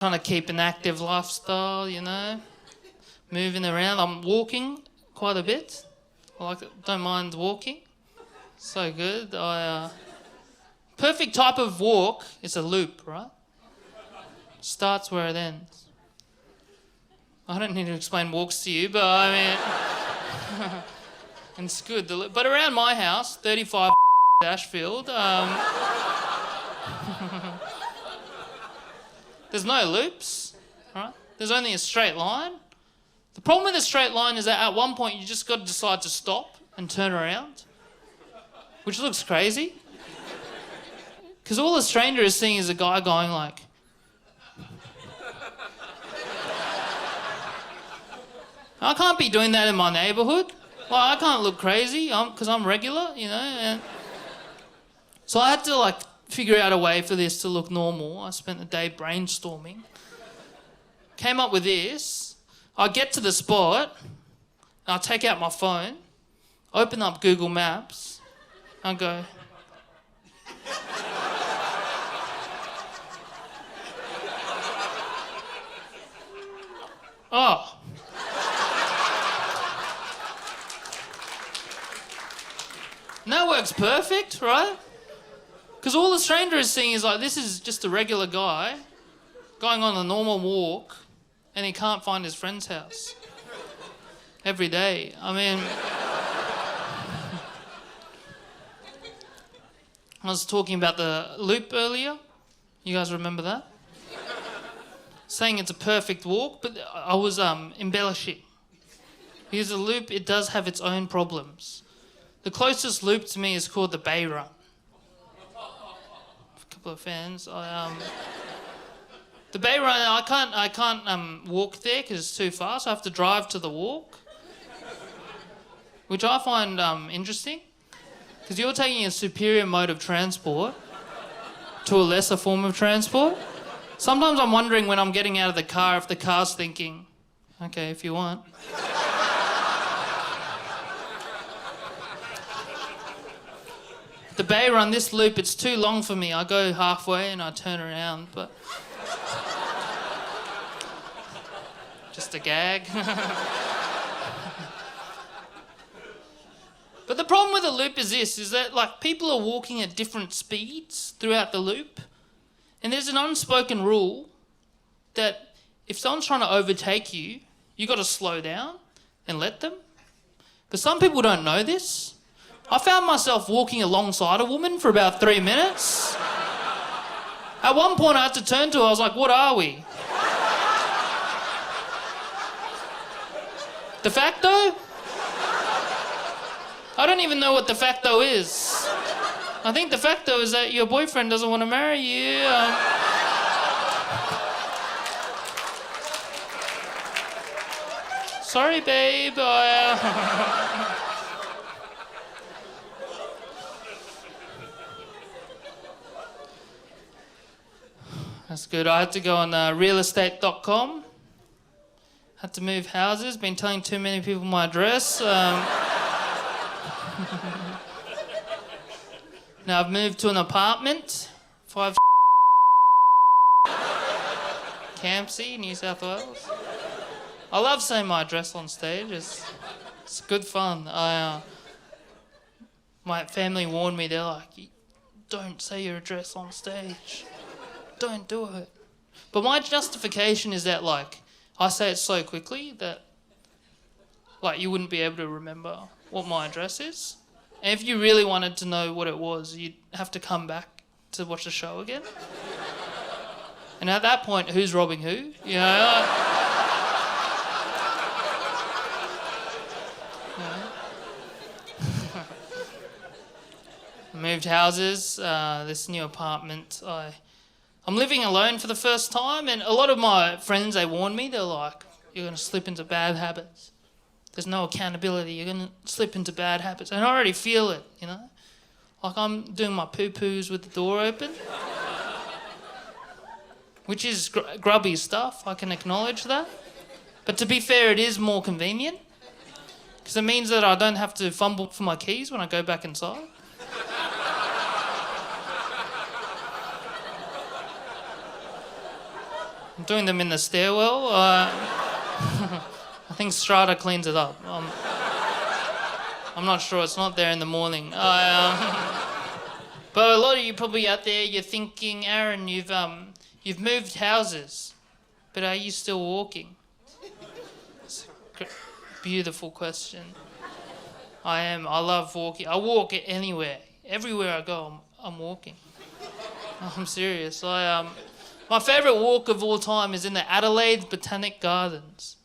trying to keep an active lifestyle, you know, moving around. I'm walking quite a bit. Don't mind walking. So good. Perfect type of walk is a loop, right? Starts where it ends. I don't need to explain walks to you, but I mean, and it's good. But around my house, 35 Ashfield, there's no loops, right? There's only a straight line. The problem with a straight line is that at one point you just got to decide to stop and turn around, which looks crazy. Because all the stranger is seeing is a guy going like... I can't be doing that in my neighbourhood. Like, I can't look crazy because I'm regular, you know. And so I had to figure out a way for this to look normal. I spent the day brainstorming. Came up with this. I get to the spot, and I take out my phone, open up Google Maps, and go... Oh. And that works perfect, right? Because all the stranger is seeing is this is just a regular guy going on a normal walk and he can't find his friend's house every day. I mean... I was talking about the loop earlier. You guys remember that? Saying it's a perfect walk, but I was embellishing. Because a loop, it does have its own problems. The closest loop to me is called the Bay Run. A couple of fans. The Bay Run, I can't walk there because it's too far, so I have to drive to the walk, which I find interesting, because you're taking a superior mode of transport to a lesser form of transport. Sometimes I'm wondering when I'm getting out of the car if the car's thinking, okay, if you want. The Bay Run, this loop, it's too long for me. I go halfway and I turn around, but... just a gag. But the problem with a loop is this, is that people are walking at different speeds throughout the loop. And there's an unspoken rule that if someone's trying to overtake you, you got to slow down and let them. But some people don't know this. I found myself walking alongside a woman for about 3 minutes. At one point I had to turn to her, I was like, what are we? De facto? I don't even know what de facto is. I think de facto is that your boyfriend doesn't want to marry you. Sorry, babe. That's good. I had to go on realestate.com. Had to move houses. Been telling too many people my address. Now I've moved to an apartment, 5 Campsie, New South Wales. I love saying my address on stage. It's good fun. My family warned me. They're like, don't say your address on stage. Don't do it. But my justification is that I say it so quickly that you wouldn't be able to remember what my address is. And if you really wanted to know what it was, you'd have to come back to watch the show again. And at that point, who's robbing who? You know? Moved houses, this new apartment. I'm living alone for the first time, and a lot of my friends, they warned me. They're like, you're going to slip into bad habits. There's no accountability. You're going to slip into bad habits. And I already feel it, you know? I'm doing my poo-poos with the door open, which is grubby stuff. I can acknowledge that. But to be fair, it is more convenient, because it means that I don't have to fumble for my keys when I go back inside. I'm doing them in the stairwell. I think Strata cleans it up. I'm not sure. It's not there in the morning. But a lot of you probably out there, you're thinking, Aaron, you've moved houses, but are you still walking? It's a beautiful question. I am. I love walking. I walk anywhere. Everywhere I go, I'm walking. I'm serious. My favourite walk of all time is in the Adelaide Botanic Gardens.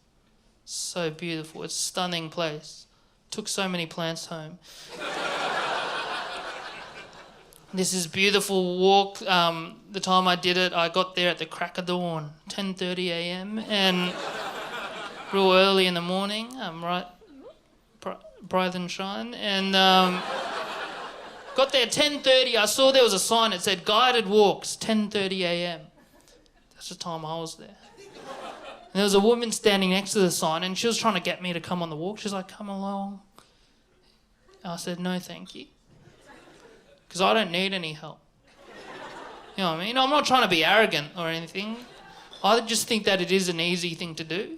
So beautiful. It's a stunning place. Took so many plants home. This is beautiful walk. The time I did it, I got there at the crack of dawn, 10:30 a.m. and real early in the morning, bright and shine, and got there 10:30. I saw there was a sign that said guided walks, 10:30 a.m. That's the time I was there. And there was a woman standing next to the sign, and she was trying to get me to come on the walk. She's like, come along. I said, no, thank you. Because I don't need any help. You know what I mean? I'm not trying to be arrogant or anything. I just think that it is an easy thing to do.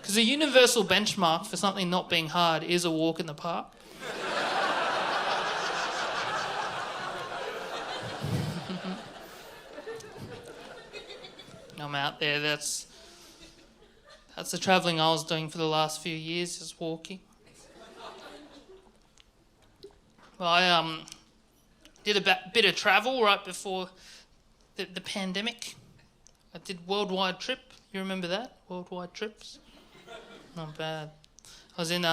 Because the universal benchmark for something not being hard is a walk in the park. I'm out there. That's the travelling I was doing for the last few years, just walking. Well, I did a bit of travel right before the pandemic. I did worldwide trip. You remember that? Worldwide trips? Not bad. I was in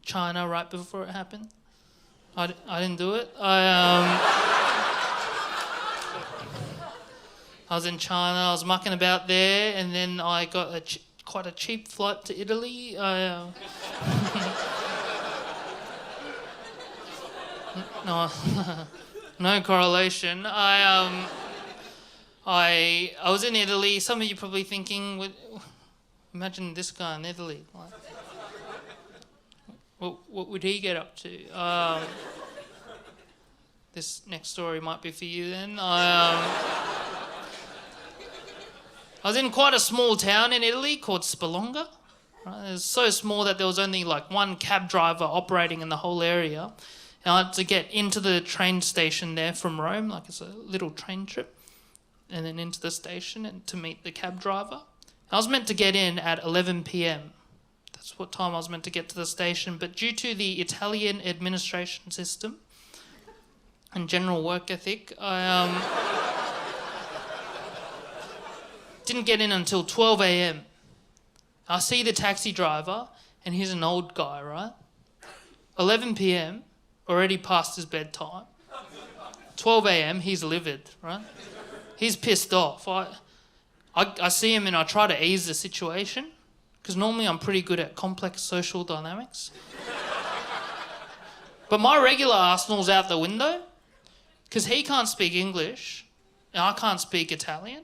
China right before it happened. I didn't do it. I was in China. I was mucking about there, and then I got quite a cheap flight to Italy. No, no correlation. I was in Italy. Some of you probably thinking, imagine this guy in Italy. Like, what would he get up to? This next story might be for you then. I was in quite a small town in Italy called Spelonga. Right? It was so small that there was only like one cab driver operating in the whole area. And I had to get into the train station there from Rome, like it's a little train trip, and then into the station and to meet the cab driver. I was meant to get in at 11 p.m. That's what time I was meant to get to the station, but due to the Italian administration system and general work ethic, I didn't get in until 12 a.m. I see the taxi driver, and he's an old guy, right? 11 p.m, already past his bedtime. 12 a.m, he's livid, right? He's pissed off. I see him and I try to ease the situation, because normally I'm pretty good at complex social dynamics. But my regular arsenal's out the window, because he can't speak English, and I can't speak Italian.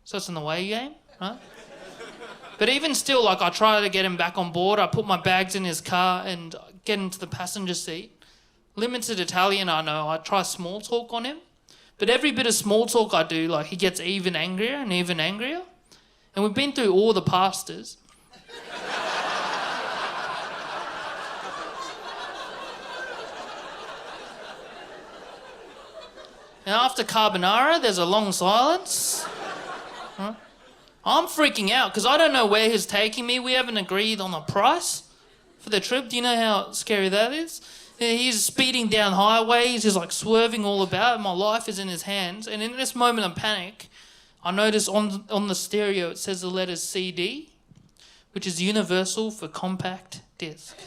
So it's an away game, right? But even still, like, I try to get him back on board. I put my bags in his car and get into the passenger seat. Limited Italian, I know. I try small talk on him. But every bit of small talk I do, like, he gets even angrier and even angrier. And we've been through all the pastors. And after carbonara, there's a long silence. Huh? I'm freaking out because I don't know where he's taking me. We haven't agreed on a price for the trip. Do you know how scary that is? He's speeding down highways. He's like swerving all about. My life is in his hands. And in this moment of panic, I notice on the stereo it says the letters CD, which is universal for compact disc.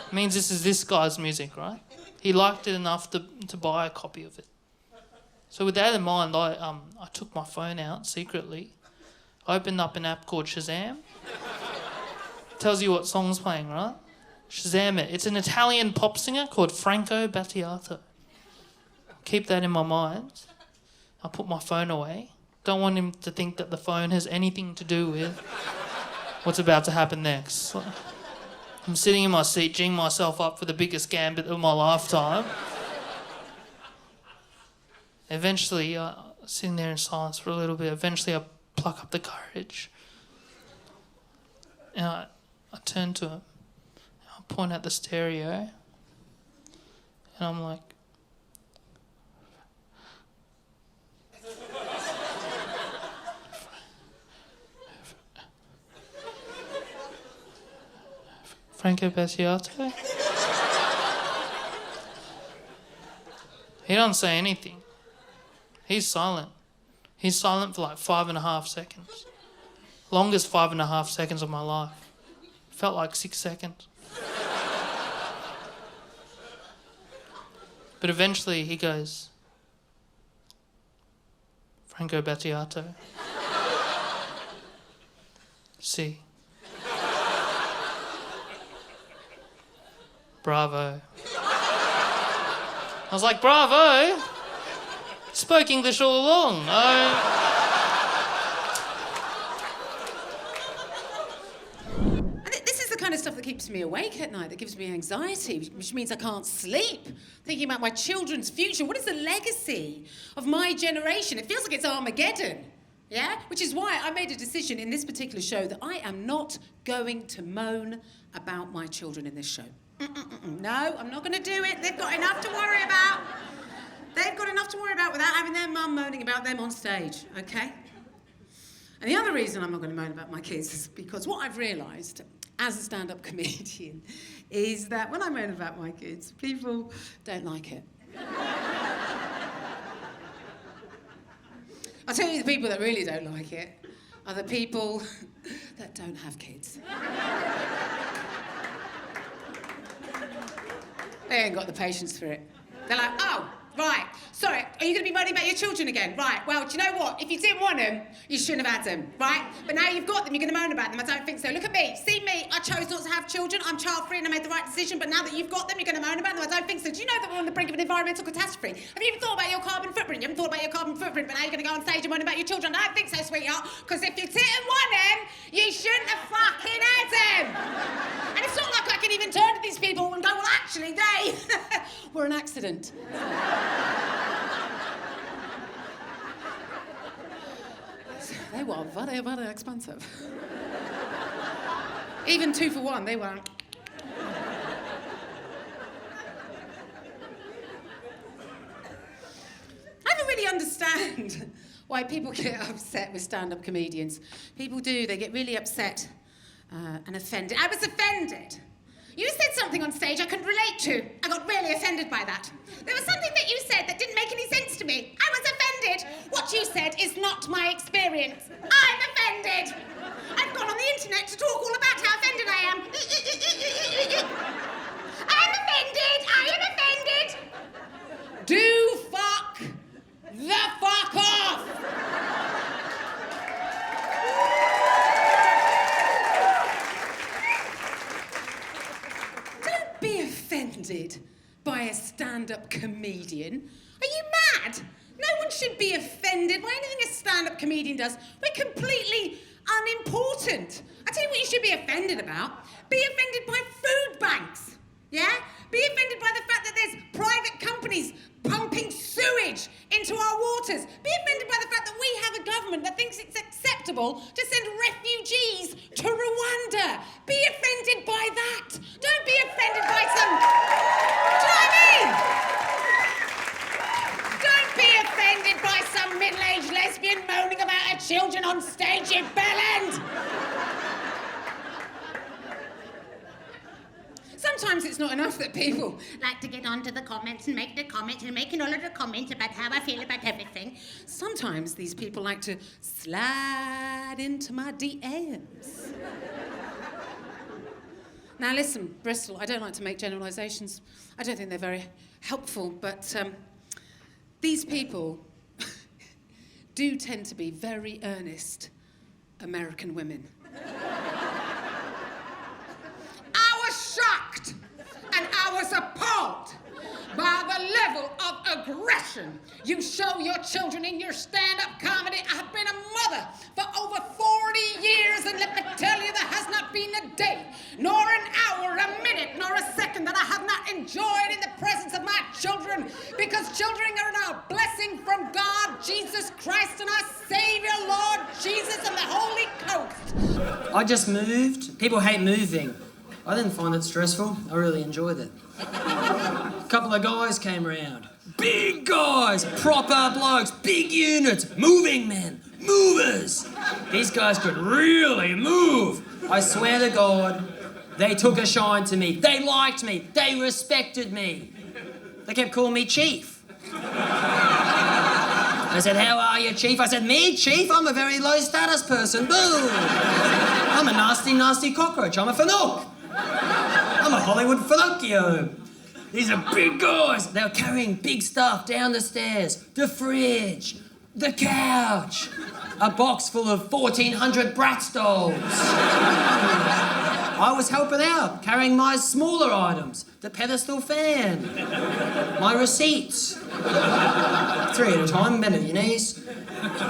It means this is this guy's music, right? He liked it enough to buy a copy of it. So with that in mind, I took my phone out secretly, opened up an app called Shazam. Tells you what song's playing, right? Shazam it. It's an Italian pop singer called Franco Battiato. Keep that in my mind. I put my phone away. Don't want him to think that the phone has anything to do with what's about to happen next. I'm sitting in my seat, geeing myself up for the biggest gambit of my lifetime. Eventually, sitting there in silence for a little bit. Eventually I pluck up the courage. And I turn to him. I point at the stereo. And I'm like, Franco Battiato? He doesn't say anything. He's silent. He's silent for like 5.5 seconds. Longest 5.5 seconds of my life. Felt like 6 seconds. But eventually he goes, Franco Battiato. See. Bravo. I was like, bravo? Spoke English all along. This is the kind of stuff that keeps me awake at night, that gives me anxiety, which means I can't sleep. Thinking about my children's future. What is the legacy of my generation? It feels like it's Armageddon. Yeah? Which is why I made a decision in this particular show that I am not going to moan about my children in this show. No, I'm not going to do it. They've got enough to worry about. They've got enough to worry about without having their mum moaning about them on stage, okay? And the other reason I'm not going to moan about my kids is because what I've realised as a stand-up comedian is that when I moan about my kids, people don't like it. I'll tell you the people that really don't like it are the people that don't have kids. They ain't got the patience for it. They're like, oh, right, sorry, are you going to be moaning about your children again? Right, well, do you know what? If you didn't want them, you shouldn't have had them, right? But now you've got them, you're going to moan about them. I don't think so. Look at me. See me. I chose not to have children. I'm child-free and I made the right decision. But now that you've got them, you're going to moan about them. I don't think so. Do you know that we're on the brink of an environmental catastrophe? Have you even thought about your carbon footprint? You haven't thought about your carbon footprint, but now you're going to go on stage and moan about your children. I don't think so, sweetheart. Because if you didn't want them, you shouldn't have fucking had them. And it's not like I can even turn to these people and go, well, actually, they were an accident. They were very, very expensive. Even 2 for 1, they weren't. I don't really understand why people get upset with stand-up comedians. People do, they get really upset and offended. I was offended. You said something on stage I couldn't relate to. I got really offended by that. There was something that you said that didn't make any sense to me. I was offended. What you said is not my experience. I'm offended. I've gone on the internet to talk all about how offended I am. I'm offended. I am offended. Do fuck the fuck off. Be offended by a stand-up comedian? Are you mad? No one should be offended by anything a stand-up comedian does. We're completely unimportant. I tell you what you should be offended about. Be offended by food banks. Yeah? Be offended by the fact that there's private companies pumping sewage into our waters. Be offended by the fact that we have a government that thinks it's acceptable to send refugees to Rwanda. Be offended by that. Don't be offended by some... Do you know what I mean? Don't be offended by some middle-aged lesbian moaning about her children on stage, you bellend. Sometimes it's not enough that people like to get onto the comments and make the comments and making all of the comments about how I feel about everything. Sometimes these people like to slide into my DMs. Now listen, Bristol, I don't like to make generalisations. I don't think they're very helpful, but these people do tend to be very earnest American women. Shocked and I was appalled by the level of aggression you show your children in your stand-up comedy. I've been a mother for over 40 years, and let me tell you, there has not been a day, nor an hour, a minute, nor a second that I have not enjoyed in the presence of my children, because children are a blessing from God, Jesus Rivers and the Holy Coast. I just moved. People hate moving. I didn't find it stressful. I really enjoyed it. A couple of guys came around. Big guys, proper blokes, big units, moving men, movers. These guys could really move. I swear to God, they took a shine to me. They liked me. They respected me. They kept calling me Chief. I said, how are you, Chief? I said, me, Chief? I'm a very low status person. Boo! I'm a nasty, nasty cockroach. I'm a fanook. I'm a Hollywood Finocchio. These are big guys. They were carrying big stuff down the stairs. The fridge, the couch, a box full of 1,400 Bratz dolls. I was helping out, carrying my smaller items, the pedestal fan, my receipts. 3 at a time, bend at your knees.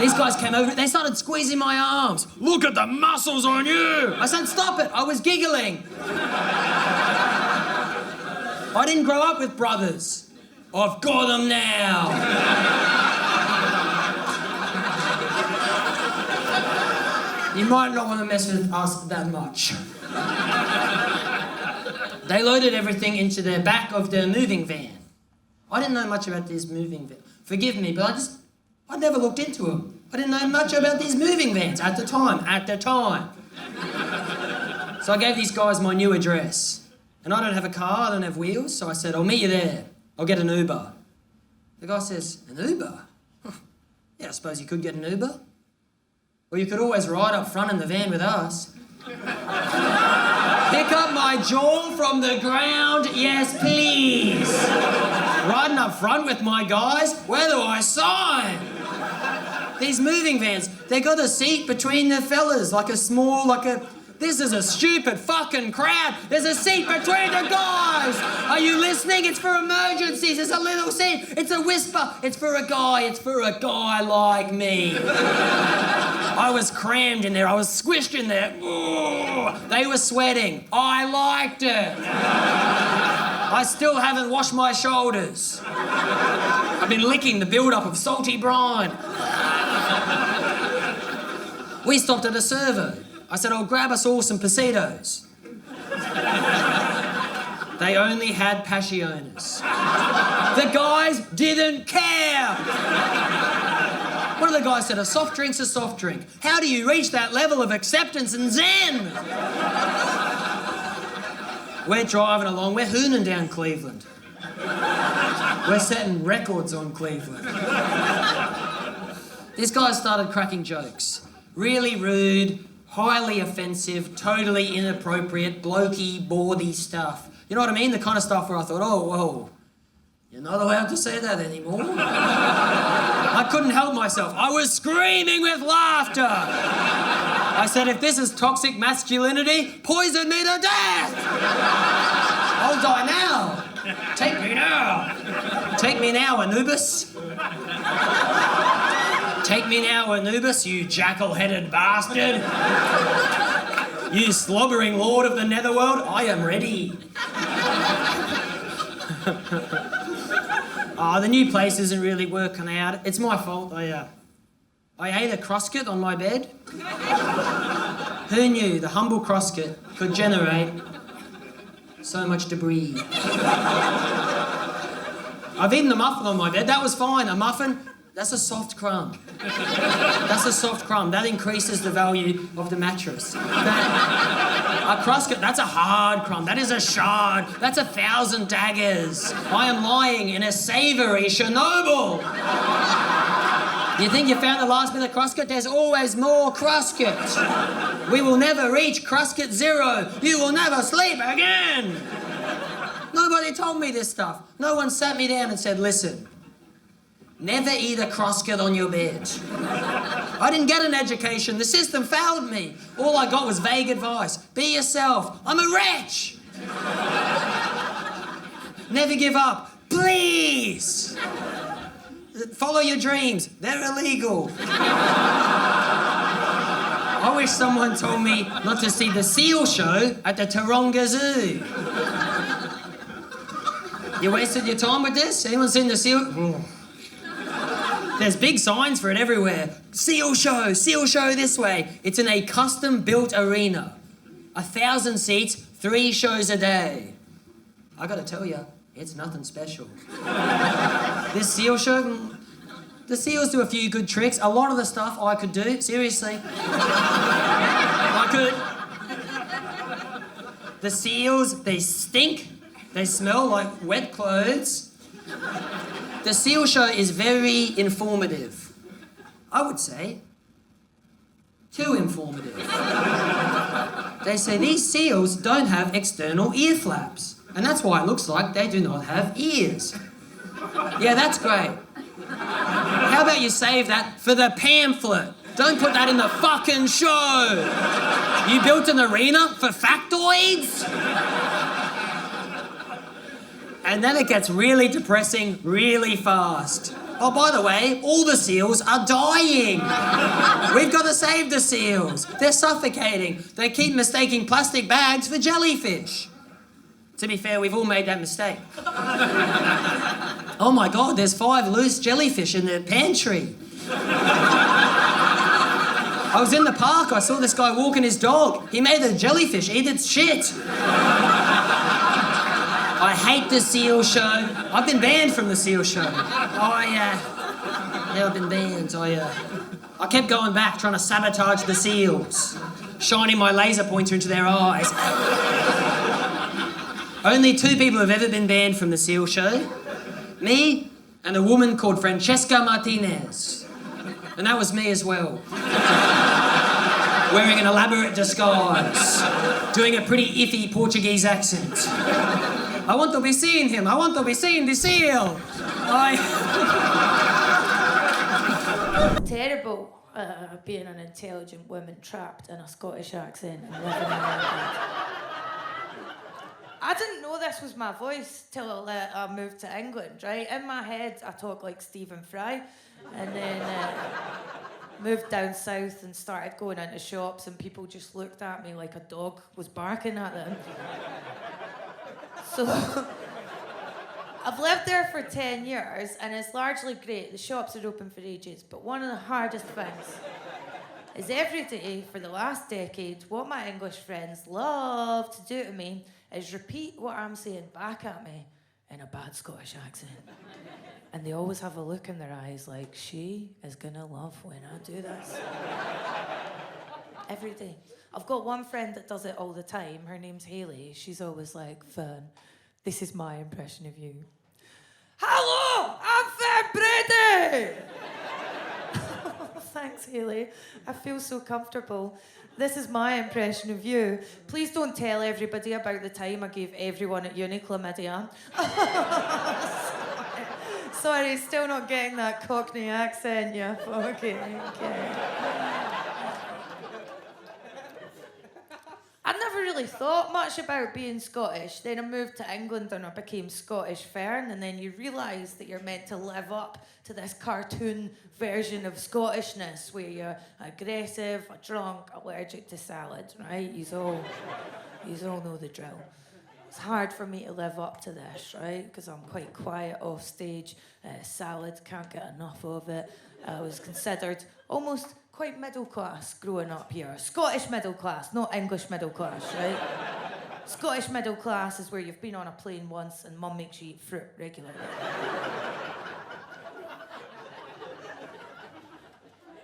These guys came over, they started squeezing my arms. Look at the muscles on you! I said, stop it, I was giggling. I didn't grow up with brothers. I've got them now. You might not want to mess with us that much. They loaded everything into the back of the moving van. I didn't know much about this moving van. Forgive me, but I never looked into them. I didn't know much about these moving vans at the time. So I gave these guys my new address. And I don't have a car, I don't have wheels, so I said, I'll meet you there. I'll get an Uber. The guy says, an Uber? Yeah, I suppose you could get an Uber. Or you could always ride up front in the van with us. Pick up my jaw from the ground, yes please. Riding up front with my guys, where do I sign? These moving vans, they got a seat between the fellas, this is a stupid fucking crowd. There's a seat between the guys. Are you listening? It's for emergencies. There's a little seat. It's a whisper. It's for a guy. It's for a guy like me. I was crammed in there. I was squished in there. Ooh, they were sweating. I liked it. I still haven't washed my shoulders. I've been licking the build-up of salty brine. We stopped at a servo. I said, I'll grab us all some pesetos. They only had Passiones. The guys didn't care. One of the guys said, a soft drink's a soft drink. How do you reach that level of acceptance and zen? We're driving along, we're hooning down Cleveland. We're setting records on Cleveland. This guy started cracking jokes. Really rude, highly offensive, totally inappropriate, blokey, bawdy stuff. You know what I mean? The kind of stuff where I thought, oh, whoa, you're not allowed to say that anymore. I couldn't help myself. I was screaming with laughter. I said, if this is toxic masculinity, poison me to death. I'll die now. Take me now. Take me now, Anubis. Take me now, Anubis, you jackal-headed bastard. You slobbering lord of the netherworld, I am ready. The new place isn't really working out. It's my fault. I ate a crusket on my bed. Who knew the humble crusket could generate so much debris? I've eaten a muffin on my bed. That was fine. A muffin, that's a soft crumb. That's a soft crumb. That increases the value of the mattress. A crusket, that's a hard crumb. That is a shard. That's 1,000 daggers. I am lying in a savoury Chernobyl. You think you found the last bit of crusket? There's always more crusket. We will never reach crusket zero. You will never sleep again. Nobody told me this stuff. No one sat me down and said, listen, never eat a crusket on your bed. I didn't get an education. The system failed me. All I got was vague advice. Be yourself. I'm a wretch. Never give up. Please. Follow your dreams. They're illegal. I wish someone told me not to see the seal show at the Taronga Zoo. You wasted your time with this? Anyone seen the seal? There's big signs for it everywhere. Seal show this way. It's in a custom-built arena. 1,000 seats, 3 shows a day. I gotta tell you, it's nothing special. This seal show, the seals do a few good tricks. A lot of the stuff I could do, seriously. I could. The seals, they stink. They smell like wet clothes. The seal show is very informative. I would say, too informative. They say these seals don't have external ear flaps, and that's why it looks like they do not have ears. Yeah, that's great. How about you save that for the pamphlet? Don't put that in the fucking show. You built an arena for factoids? And then it gets really depressing really fast. Oh, by the way, all the seals are dying. We've got to save the seals. They're suffocating. They keep mistaking plastic bags for jellyfish. To be fair, we've all made that mistake. Oh my God, there's 5 loose jellyfish in the pantry. I was in the park, I saw this guy walking his dog. He made the jellyfish eat its shit. I hate the seal show. I've been banned from the seal show. I've been banned. I kept going back, trying to sabotage the seals, shining my laser pointer into their eyes. Only 2 people have ever been banned from the seal show. Me and a woman called Francesca Martinez. And that was me as well. Wearing an elaborate disguise, doing a pretty iffy Portuguese accent. I want to be seeing him. I want to be seeing the seal. Terrible being an intelligent woman trapped in a Scottish accent and living in Ireland. I didn't know this was my voice till I moved to England, right? In my head, I talk like Stephen Fry, and then moved down south and started going into shops, and people just looked at me like a dog was barking at them. So I've lived there for 10 years, and it's largely great. The shops are open for ages, but one of the hardest things is every day for the last decade, what my English friends love to do to me is repeat what I'm saying back at me in a bad Scottish accent. And they always have a look in their eyes like, she is gonna love when I do this. Every day. I've got one friend that does it all the time. Her name's Hayley. She's always like, Fern, this is my impression of you. Hello, I'm Fern Brady! Thanks, Hayley. I feel so comfortable. This is my impression of you. Please don't tell everybody about the time I gave everyone at uni chlamydia. Sorry, still not getting that Cockney accent, you fucking okay. I never really thought much about being Scottish. Then I moved to England and I became Scottish Fern, and then you realise that you're meant to live up to this cartoon version of Scottishness where you're aggressive, drunk, allergic to salad, right? Yous all know the drill. It's hard for me to live up to this, right? Because I'm quite quiet off stage. Salad, can't get enough of it. I was considered almost quite middle class growing up here. Scottish middle class, not English middle class, right? Scottish middle class is where you've been on a plane once and mum makes you eat fruit regularly.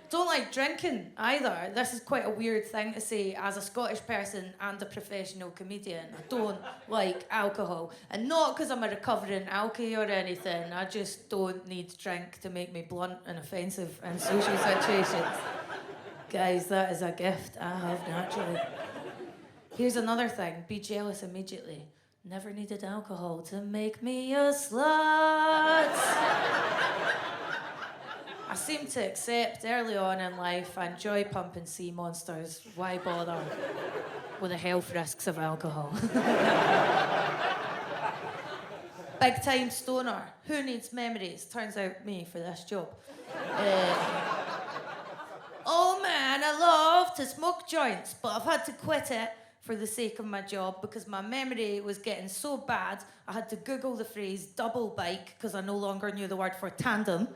Don't like drinking either. This is quite a weird thing to say as a Scottish person and a professional comedian. I don't like alcohol. And not because I'm a recovering alkie or anything. I just don't need drink to make me blunt and offensive in social situations. Guys, that is a gift I have naturally. Here's another thing. Be jealous immediately. Never needed alcohol to make me a slut. I seem to accept early on in life I enjoy pumping sea monsters. Why bother with the health risks of alcohol? Big time stoner. Who needs memories? Turns out me for this job. Oh man, I love to smoke joints, but I've had to quit it for the sake of my job because my memory was getting so bad I had to Google the phrase double bike because I no longer knew the word for tandem.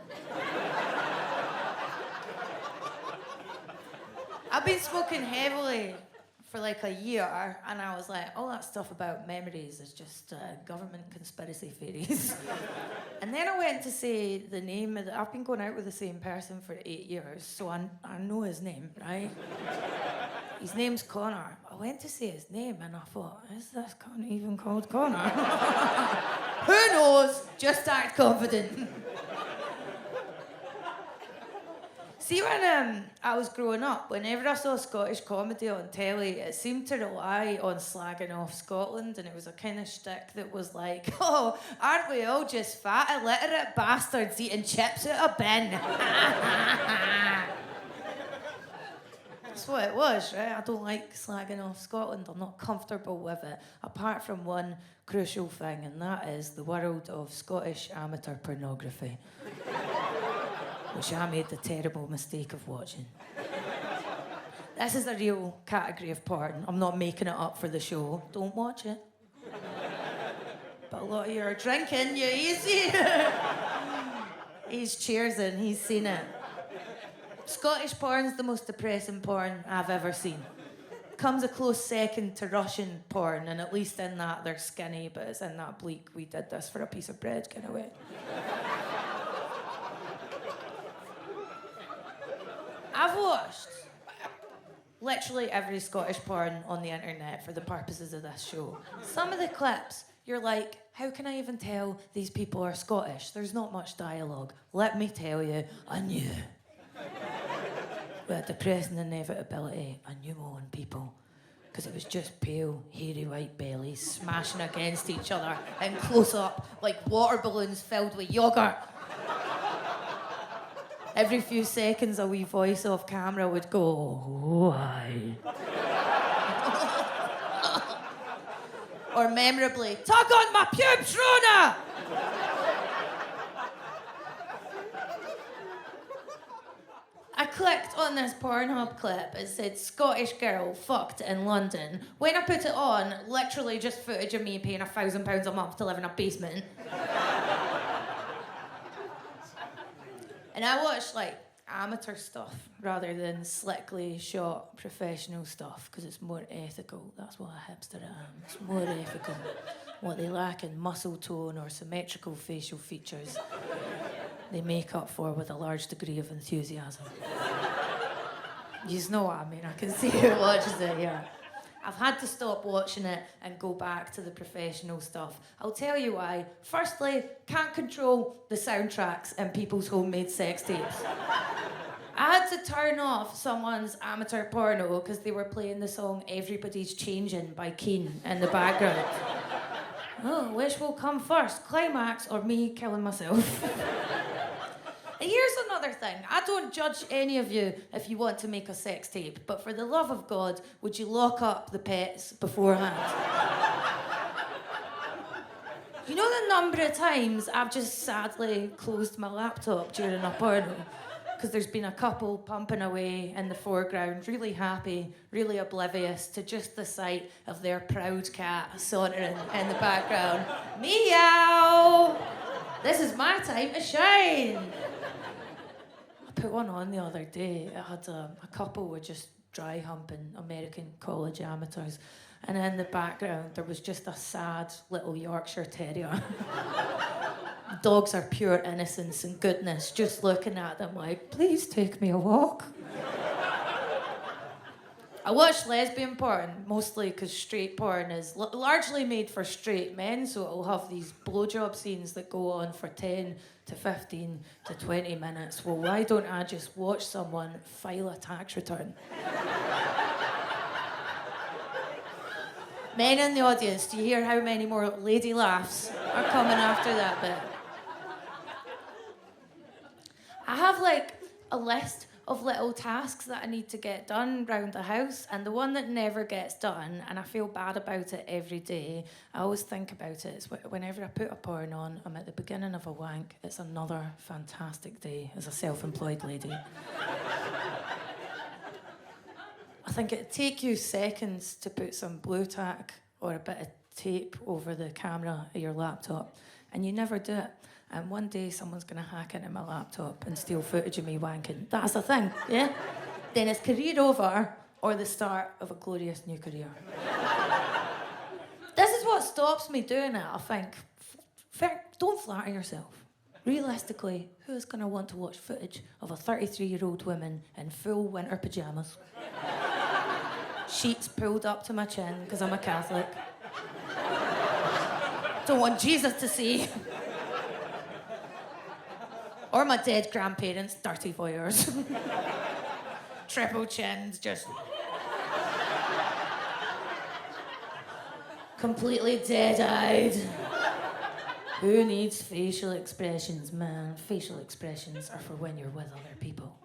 I've been smoking heavily for like a year, and I was like, all that stuff about memories is just government conspiracy theories. And then I went to say the name of I've been going out with the same person for 8 years, so I know his name, right? His name's Connor. I went to say his name, and I thought, is this cunt even called Connor? Who knows? Just act confident. See, when I was growing up, whenever I saw Scottish comedy on telly, it seemed to rely on slagging off Scotland, and it was a kind of shtick that was like, oh, aren't we all just fat, illiterate bastards eating chips out of bin? That's what it was, right? I don't like slagging off Scotland. I'm not comfortable with it, apart from one crucial thing, and that is the world of Scottish amateur pornography. Which I made the terrible mistake of watching. This is a real category of porn. I'm not making it up for the show. Don't watch it. But a lot of you are drinking, you easy. He's cheersing, he's seen it. Scottish porn's the most depressing porn I've ever seen. Comes a close second to Russian porn, and at least in that they're skinny, but it's in that bleak, we did this for a piece of bread kind of way. I've watched literally every Scottish porn on the internet for the purposes of this show. Some of the clips, you're like, how can I even tell these people are Scottish? There's not much dialogue. Let me tell you, I knew. With a depressing inevitability, I knew my own people. Because it was just pale, hairy white bellies smashing against each other in close up like water balloons filled with yoghurt. Every few seconds, a wee voice off camera would go, oh, aye. Or memorably, tug on my pubes, Rona! I clicked on this Pornhub clip. It said, Scottish girl fucked in London. When I put it on, literally just footage of me paying £1,000 a month to live in a basement. And I watch like amateur stuff rather than slickly shot professional stuff because it's more ethical. That's what a hipster am. It's more ethical. What they lack in muscle tone or symmetrical facial features, they make up for with a large degree of enthusiasm. You know what I mean? I can see who watches it, yeah. I've had to stop watching it and go back to the professional stuff. I'll tell you why. Firstly, can't control the soundtracks in people's homemade sex tapes. I had to turn off someone's amateur porno because they were playing the song Everybody's Changing by Keane in the background. Oh, which will come first, climax or me killing myself? And here's another thing. I don't judge any of you if you want to make a sex tape, but for the love of God, would you lock up the pets beforehand? You know the number of times I've just sadly closed my laptop during a porno? Because there's been a couple pumping away in the foreground, really happy, really oblivious to just the sight of their proud cat sauntering in the background. Meow! This is my time to shine! I put one on the other day. It had a couple were just dry humping American college amateurs, and in the background there was just a sad little Yorkshire Terrier. Dogs are pure innocence and goodness, just looking at them like, please take me a walk. I watch lesbian porn, mostly because straight porn is largely made for straight men, so it'll have these blowjob scenes that go on for 10 to 15 to 20 minutes. Well, why don't I just watch someone file a tax return? Men in the audience, do you hear how many more lady laughs are coming after that bit? I have like a list of little tasks that I need to get done round the house, and the one that never gets done, and I feel bad about it every day, I always think about it, is whenever I put a porn on, I'm at the beginning of a wank. It's another fantastic day as a self-employed lady. I think it'd take you seconds to put some blue tack or a bit of tape over the camera of your laptop, and you never do it. And one day someone's going to hack into my laptop and steal footage of me wanking. That's the thing, yeah? then it's career over or the start of a glorious new career. This is what stops me doing it, I think. Don't flatter yourself. Realistically, who's going to want to watch footage of a 33-year-old woman in full winter pyjamas? Sheets pulled up to my chin because I'm a Catholic. Don't want Jesus to see. Or my dead grandparents' dirty voyeurs. Triple chins, just... completely dead-eyed. Who needs facial expressions, man? Facial expressions are for when you're with other people.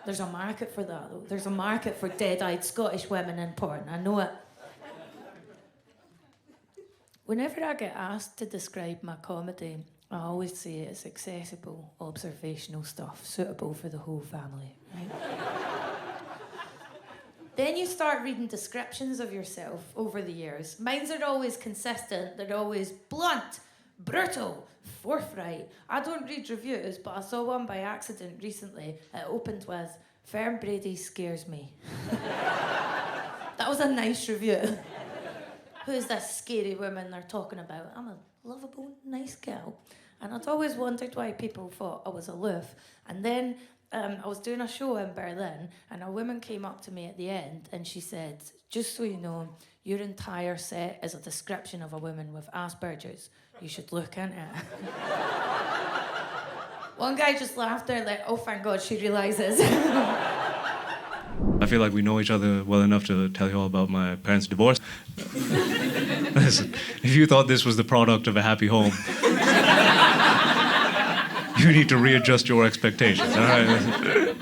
There's a market for that, though. There's a market for dead-eyed Scottish women in porn. I know it. Whenever I get asked to describe my comedy, I always say it's accessible, observational stuff, suitable for the whole family, right? Then you start reading descriptions of yourself over the years. Mine's are always consistent. They're always blunt, brutal, forthright. I don't read reviews, but I saw one by accident recently. It opened with, "Fern Brady scares me." That was a nice review. Who's this scary woman they're talking about? I'm a lovable, nice girl. And I'd always wondered why people thought I was aloof. And then I was doing a show in Berlin, and a woman came up to me at the end, and she said, "Just so you know, your entire set is a description of a woman with Asperger's. You should look into it." One guy just laughed there like, "Oh, thank God she realises." I feel like we know each other well enough to tell you all about my parents' divorce. Listen, if you thought this was the product of a happy home, you need to readjust your expectations, all right?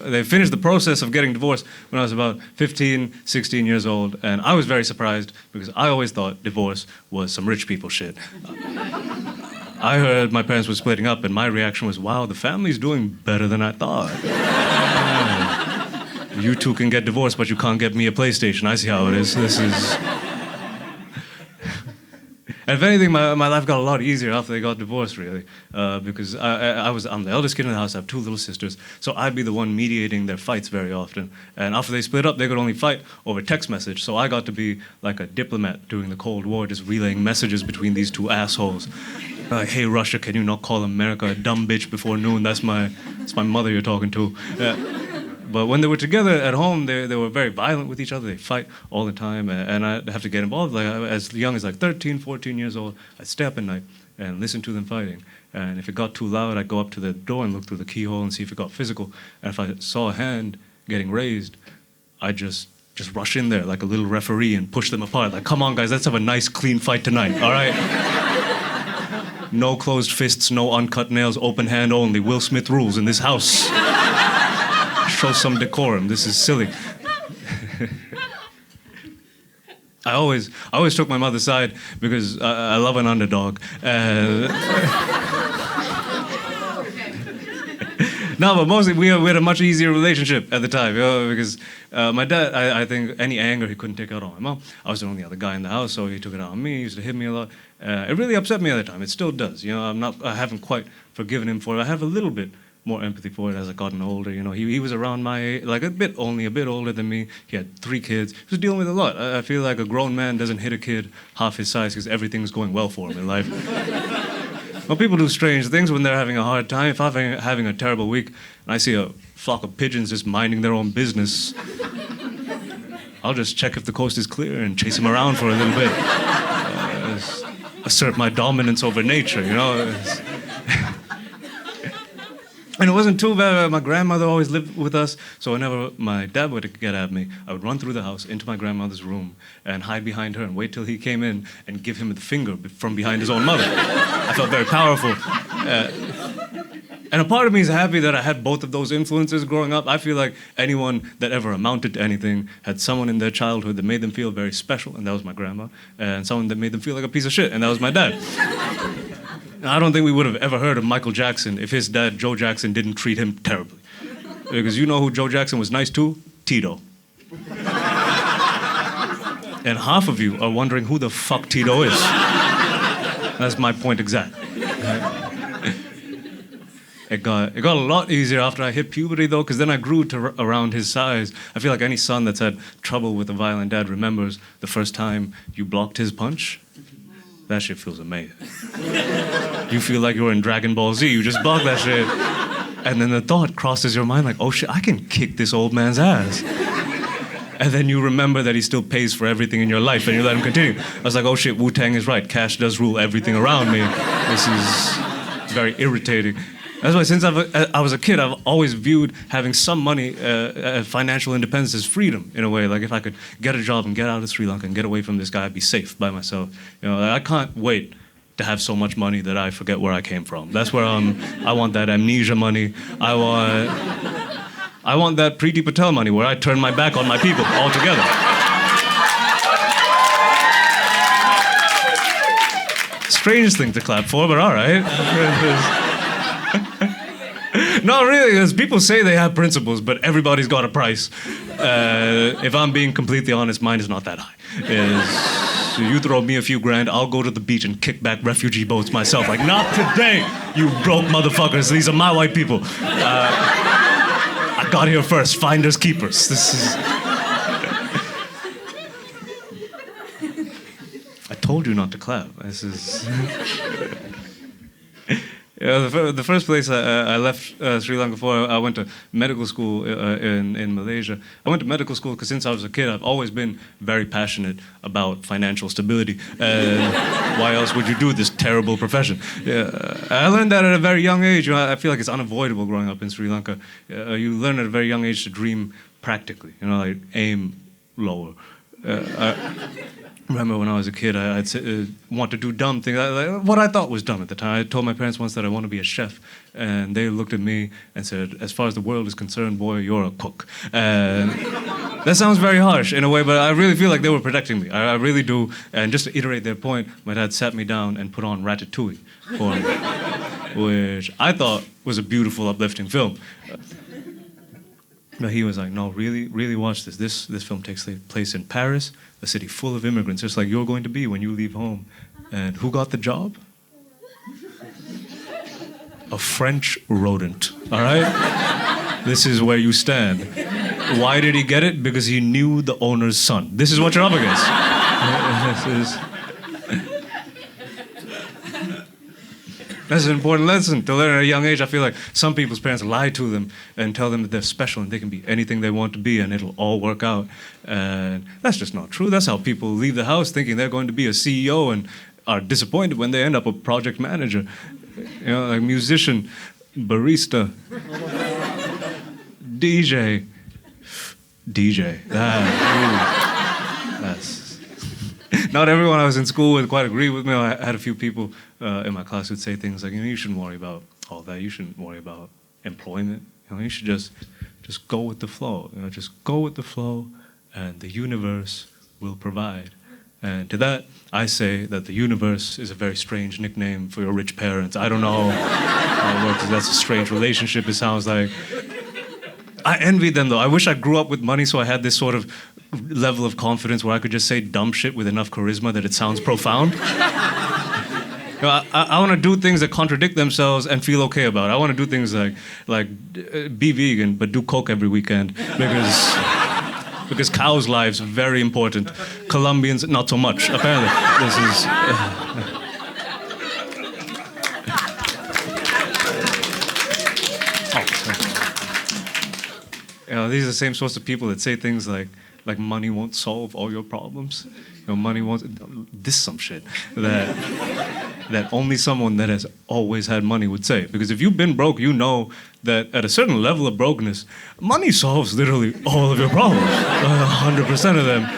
They finished the process of getting divorced when I was about 15, 16 years old, and I was very surprised because I always thought divorce was some rich people shit. I heard my parents were splitting up, and my reaction was, wow, the family's doing better than I thought. You two can get divorced, but you can't get me a PlayStation. I see how it is. This is... And if anything, my life got a lot easier after they got divorced, really, because I'm the eldest kid in the house. I have two little sisters, so I'd be the one mediating their fights very often. And after they split up, they could only fight over text message, so I got to be like a diplomat during the Cold War, just relaying messages between these two assholes. Like, "Hey, Russia, can you not call America a dumb bitch before noon? That's my mother you're talking to." But when they were together at home, they were very violent with each other. They fight all the time, and I'd have to get involved. Like, as young as like 13, 14 years old, I'd stay up at night and listen to them fighting. And if it got too loud, I'd go up to the door and look through the keyhole and see if it got physical. And if I saw a hand getting raised, I'd just rush in there like a little referee and push them apart. Like, "Come on, guys, let's have a nice, clean fight tonight, all right? No closed fists, no uncut nails, open hand only. Will Smith rules in this house. Show some decorum. This is silly." I always took my mother's side because I love an underdog. No, but mostly we had a much easier relationship at the time, because my dad, I think any anger he couldn't take out on my mom. I was the only other guy in the house, so he took it out on me. He used to hit me a lot. It really upset me at the time. It still does. I haven't quite forgiven him for it. I have a little bit more empathy for it as I've gotten older. He was around my age, like only a bit older than me. He had 3 kids. He was dealing with a lot. I feel like a grown man doesn't hit a kid half his size because everything's going well for him in life. Well, people do strange things when they're having a hard time. If I'm having a terrible week and I see a flock of pigeons just minding their own business, I'll just check if the coast is clear and chase them around for a little bit. Assert my dominance over nature, And it wasn't too bad. My grandmother always lived with us, so whenever my dad would get at me, I would run through the house into my grandmother's room and hide behind her and wait till he came in and give him the finger from behind his own mother. I felt very powerful. And a part of me is happy that I had both of those influences growing up. I feel like anyone that ever amounted to anything had someone in their childhood that made them feel very special, and that was my grandma, and someone that made them feel like a piece of shit, and that was my dad. I don't think we would have ever heard of Michael Jackson if his dad, Joe Jackson, didn't treat him terribly. Because you know who Joe Jackson was nice to? Tito. And half of you are wondering who the fuck Tito is. That's my point exactly. It got a lot easier after I hit puberty, though, because then I grew to around his size. I feel like any son that's had trouble with a violent dad remembers the first time you blocked his punch. That shit feels amazing. You feel like you're in Dragon Ball Z. You just block that shit. And then the thought crosses your mind like, oh shit, I can kick this old man's ass. And then you remember that he still pays for everything in your life and you let him continue. I was like, oh shit, Wu-Tang is right. Cash does rule everything around me. This is very irritating. That's why since I was a kid, I've always viewed having some money, financial independence as freedom in a way. Like if I could get a job and get out of Sri Lanka and get away from this guy, I'd be safe by myself. You know, I can't wait to have so much money that I forget where I came from. That's where I want that amnesia money. I want that Preeti Patel money where I turn my back on my people altogether. Strange thing to clap for, but all right. No, really, because people say they have principles, but everybody's got a price. If I'm being completely honest, mine is not that high. You throw me a few grand, I'll go to the beach and kick back refugee boats myself. Like, not today, you broke motherfuckers. These are my white people. I got here first, finders keepers. This is... I told you not to clap. This is... Yeah, the first place I left Sri Lanka for, I went to medical school in Malaysia. I went to medical school because since I was a kid, I've always been very passionate about financial stability. Why else would you do this terrible profession? I learned that at a very young age. You know, I feel like it's unavoidable growing up in Sri Lanka. You learn at a very young age to dream practically, you know, like aim lower. I remember when I was a kid, I'd want to do dumb things, what I thought was dumb at the time. I told my parents once that I want to be a chef, and they looked at me and said, as far as the world is concerned, boy, you're a cook. And that sounds very harsh in a way, but I really feel like they were protecting me. I really do. And just to iterate their point, my dad sat me down and put on Ratatouille for me, which I thought was a beautiful, uplifting film. But he was like, no, really watch this. This film takes place in Paris, a city full of immigrants, just like you're going to be when you leave home. And who got the job? A French rodent, all right? This is where you stand. Why did he get it? Because he knew the owner's son. This is what you're up against. That's an important lesson to learn at a young age. I feel like some people's parents lie to them and tell them that they're special and they can be anything they want to be and it'll all work out. And that's just not true. That's how people leave the house thinking they're going to be a CEO and are disappointed when they end up a project manager. You know, like musician, barista, DJ. That's... Not everyone I was in school with quite agree with me. I had a few people in my class who'd say things like, you know, you shouldn't worry about all that. You shouldn't worry about employment. You know, you should just go with the flow. You know, just go with the flow, and the universe will provide. And to that, I say that the universe is a very strange nickname for your rich parents. I don't know how it works. That's a strange relationship, it sounds like. I envied them, though. I wish I grew up with money so I had this sort of level of confidence where I could just say dumb shit with enough charisma that it sounds profound. You know, I want to do things that contradict themselves and feel okay about it. I want to do things like be vegan, but do coke every weekend because cows' lives are very important. Colombians, not so much. Apparently, this is. You know, these are the same sorts of people that say things like money won't solve all your problems. You know, money won't. This is some shit that only someone that has always had money would say. Because if you've been broke, you know that at a certain level of brokenness, money solves literally all of your problems, 100% of them.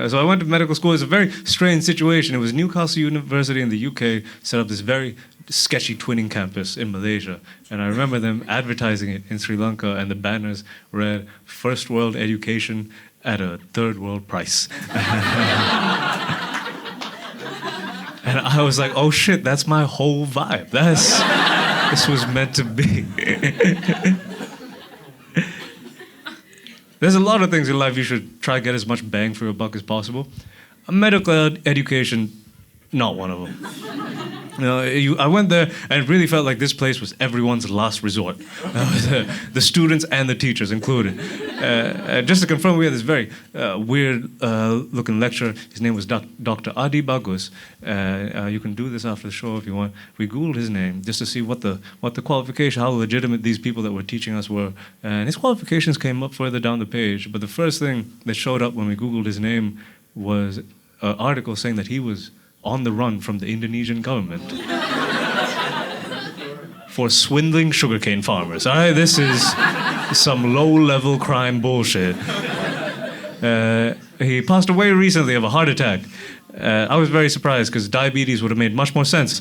So I went to medical school. It's a very strange situation. It was Newcastle University in the UK set up this very sketchy twinning campus in Malaysia. And I remember them advertising it in Sri Lanka, and the banners read, "First world education at a third world price." And I was like, oh shit, that's my whole vibe. This was meant to be. There's a lot of things in life you should try to get as much bang for your buck as possible. A medical education not one of them. I went there and it really felt like this place was everyone's last resort. The students and the teachers included. Just to confirm, we had this very weird looking lecturer. His name was Dr. Adi Bagus. You can do this after the show if you want. We Googled his name just to see what the qualification, how legitimate these people that were teaching us were. And his qualifications came up further down the page. But the first thing that showed up when we Googled his name was an article saying that he was on the run from the Indonesian government for swindling sugarcane farmers. All right, this is some low-level crime bullshit. He passed away recently of a heart attack. I was very surprised because diabetes would have made much more sense.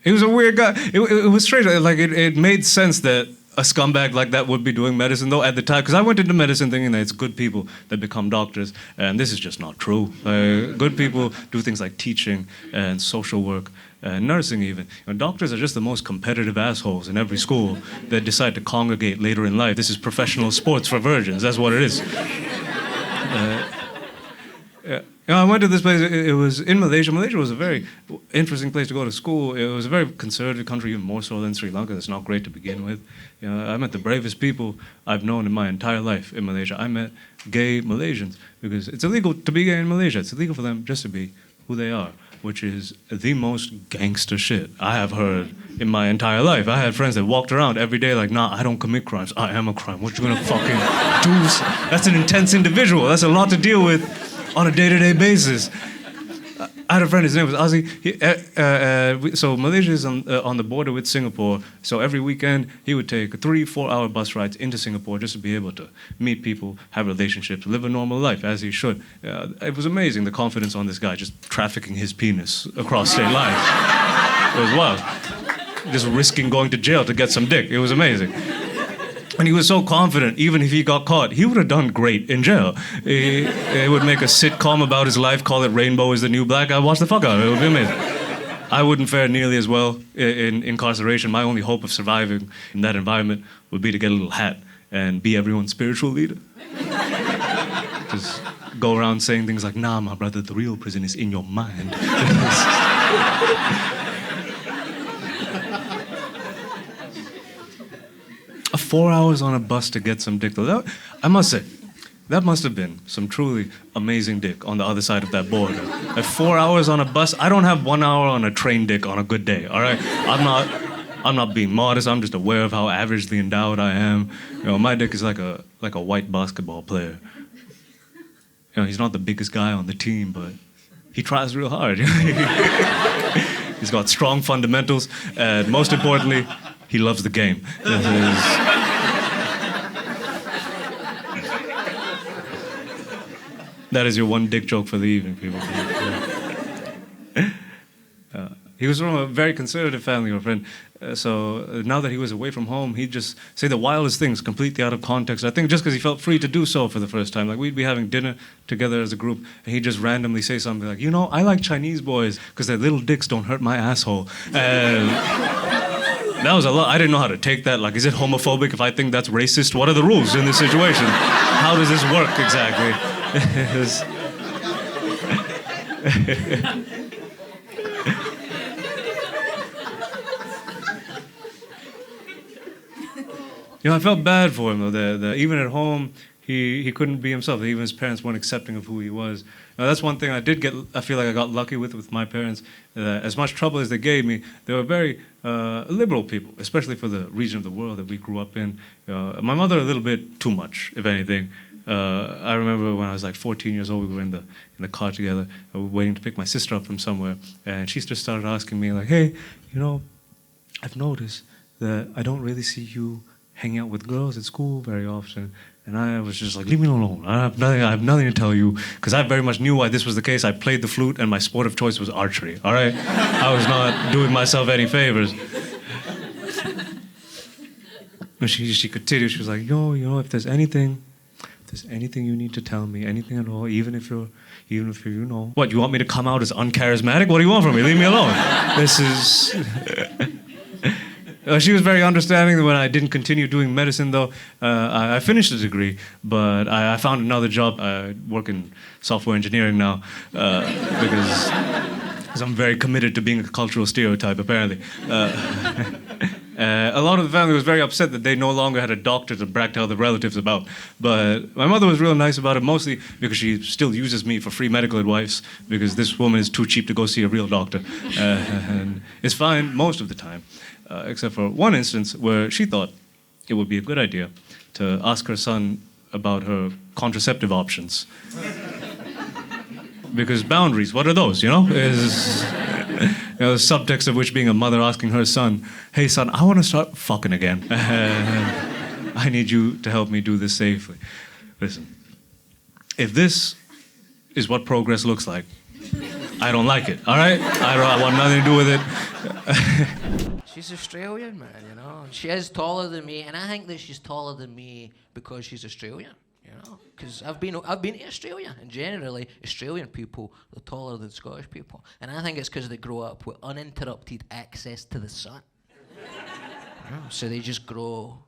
He was a weird guy. It was strange. Like it made sense that a scumbag like that would be doing medicine, though, at the time. Because I went into medicine thinking that it's good people that become doctors, and this is just not true. Good people do things like teaching and social work and nursing even. Doctors are just the most competitive assholes in every school that decide to congregate later in life. This is professional sports for virgins. That's what it is. I went to this place, it was in Malaysia. Malaysia was a very interesting place to go to school. It was a very conservative country, even more so than Sri Lanka. It's not great to begin with. I met the bravest people I've known in my entire life in Malaysia. I met gay Malaysians because it's illegal to be gay in Malaysia. It's illegal for them just to be who they are, which is the most gangster shit I have heard in my entire life. I had friends that walked around every day like, nah, I don't commit crimes. I am a crime. What you gonna fucking do? That's an intense individual. That's a lot to deal with on a day-to-day basis. I had a friend, his name was Ozzy. So Malaysia is on the border with Singapore. So every weekend, he would take 3-4 hour bus rides into Singapore just to be able to meet people, have relationships, live a normal life, as he should. It was amazing, the confidence on this guy, just trafficking his penis across state lines. It was wild. Just risking going to jail to get some dick. It was amazing. And he was so confident, even if he got caught, he would have done great in jail. He would make a sitcom about his life, call it Rainbow is the New Black. I'd watch the fuck out of it. It would be amazing. I wouldn't fare nearly as well in incarceration. My only hope of surviving in that environment would be to get a little hat and be everyone's spiritual leader. Just go around saying things like, nah, my brother, the real prison is in your mind. 4 hours on a bus to get some dick, though. I must say, that must have been some truly amazing dick on the other side of that border. At 4 hours on a bus, I don't have 1 hour on a train dick on a good day, all right? I'm not being modest, I'm just aware of how averagely endowed I am. My dick is like a white basketball player. He's not the biggest guy on the team, but he tries real hard. He's got strong fundamentals, and most importantly, he loves the game. That is your one dick joke for the evening, people. He was from a very conservative family, my friend. So now that he was away from home, he'd just say the wildest things completely out of context. I think just because he felt free to do so for the first time. Like, we'd be having dinner together as a group, and he'd just randomly say something like, I like Chinese boys because their little dicks don't hurt my asshole. And that was a lot. I didn't know how to take that. Like, is it homophobic if I think that's racist? What are the rules in this situation? How does this work exactly? I felt bad for him, though. Even at home, he couldn't be himself. Even his parents weren't accepting of who he was. Now, that's one thing I feel like I got lucky with my parents. As much trouble as they gave me, they were very liberal people, especially for the region of the world that we grew up in. My mother, a little bit too much, if anything. I remember when I was like 14 years old, we were in the car together, waiting to pick my sister up from somewhere, and she just started asking me, like, hey, I've noticed that I don't really see you hanging out with girls at school very often. And I was just like, leave me alone. I have nothing to tell you, because I very much knew why this was the case. I played the flute, and my sport of choice was archery, all right? I was not doing myself any favors. And she continued, she was like, if there's anything you need to tell me, anything at all, even if you're, what, you want me to come out as uncharismatic? What do you want from me? Leave me alone. This is... She was very understanding when I didn't continue doing medicine, though. I finished the degree, but I found another job. I work in software engineering now because I'm very committed to being a cultural stereotype, apparently. A lot of the family was very upset that they no longer had a doctor to brag to other relatives about. But my mother was real nice about it, mostly because she still uses me for free medical advice, because this woman is too cheap to go see a real doctor. And it's fine most of the time, except for one instance where she thought it would be a good idea to ask her son about her contraceptive options. Because boundaries, what are those, you know? The subtext of which being a mother asking her son, hey son, I want to start fucking again. I need you to help me do this safely. Listen, if this is what progress looks like, I don't like it, all right? I want nothing to do with it. She's Australian, man, you know. She is taller than me, and I think that she's taller than me because she's Australian. You know, because I've been to Australia, and generally Australian people are taller than Scottish people, and I think it's because they grow up with uninterrupted access to the sun. So they just grow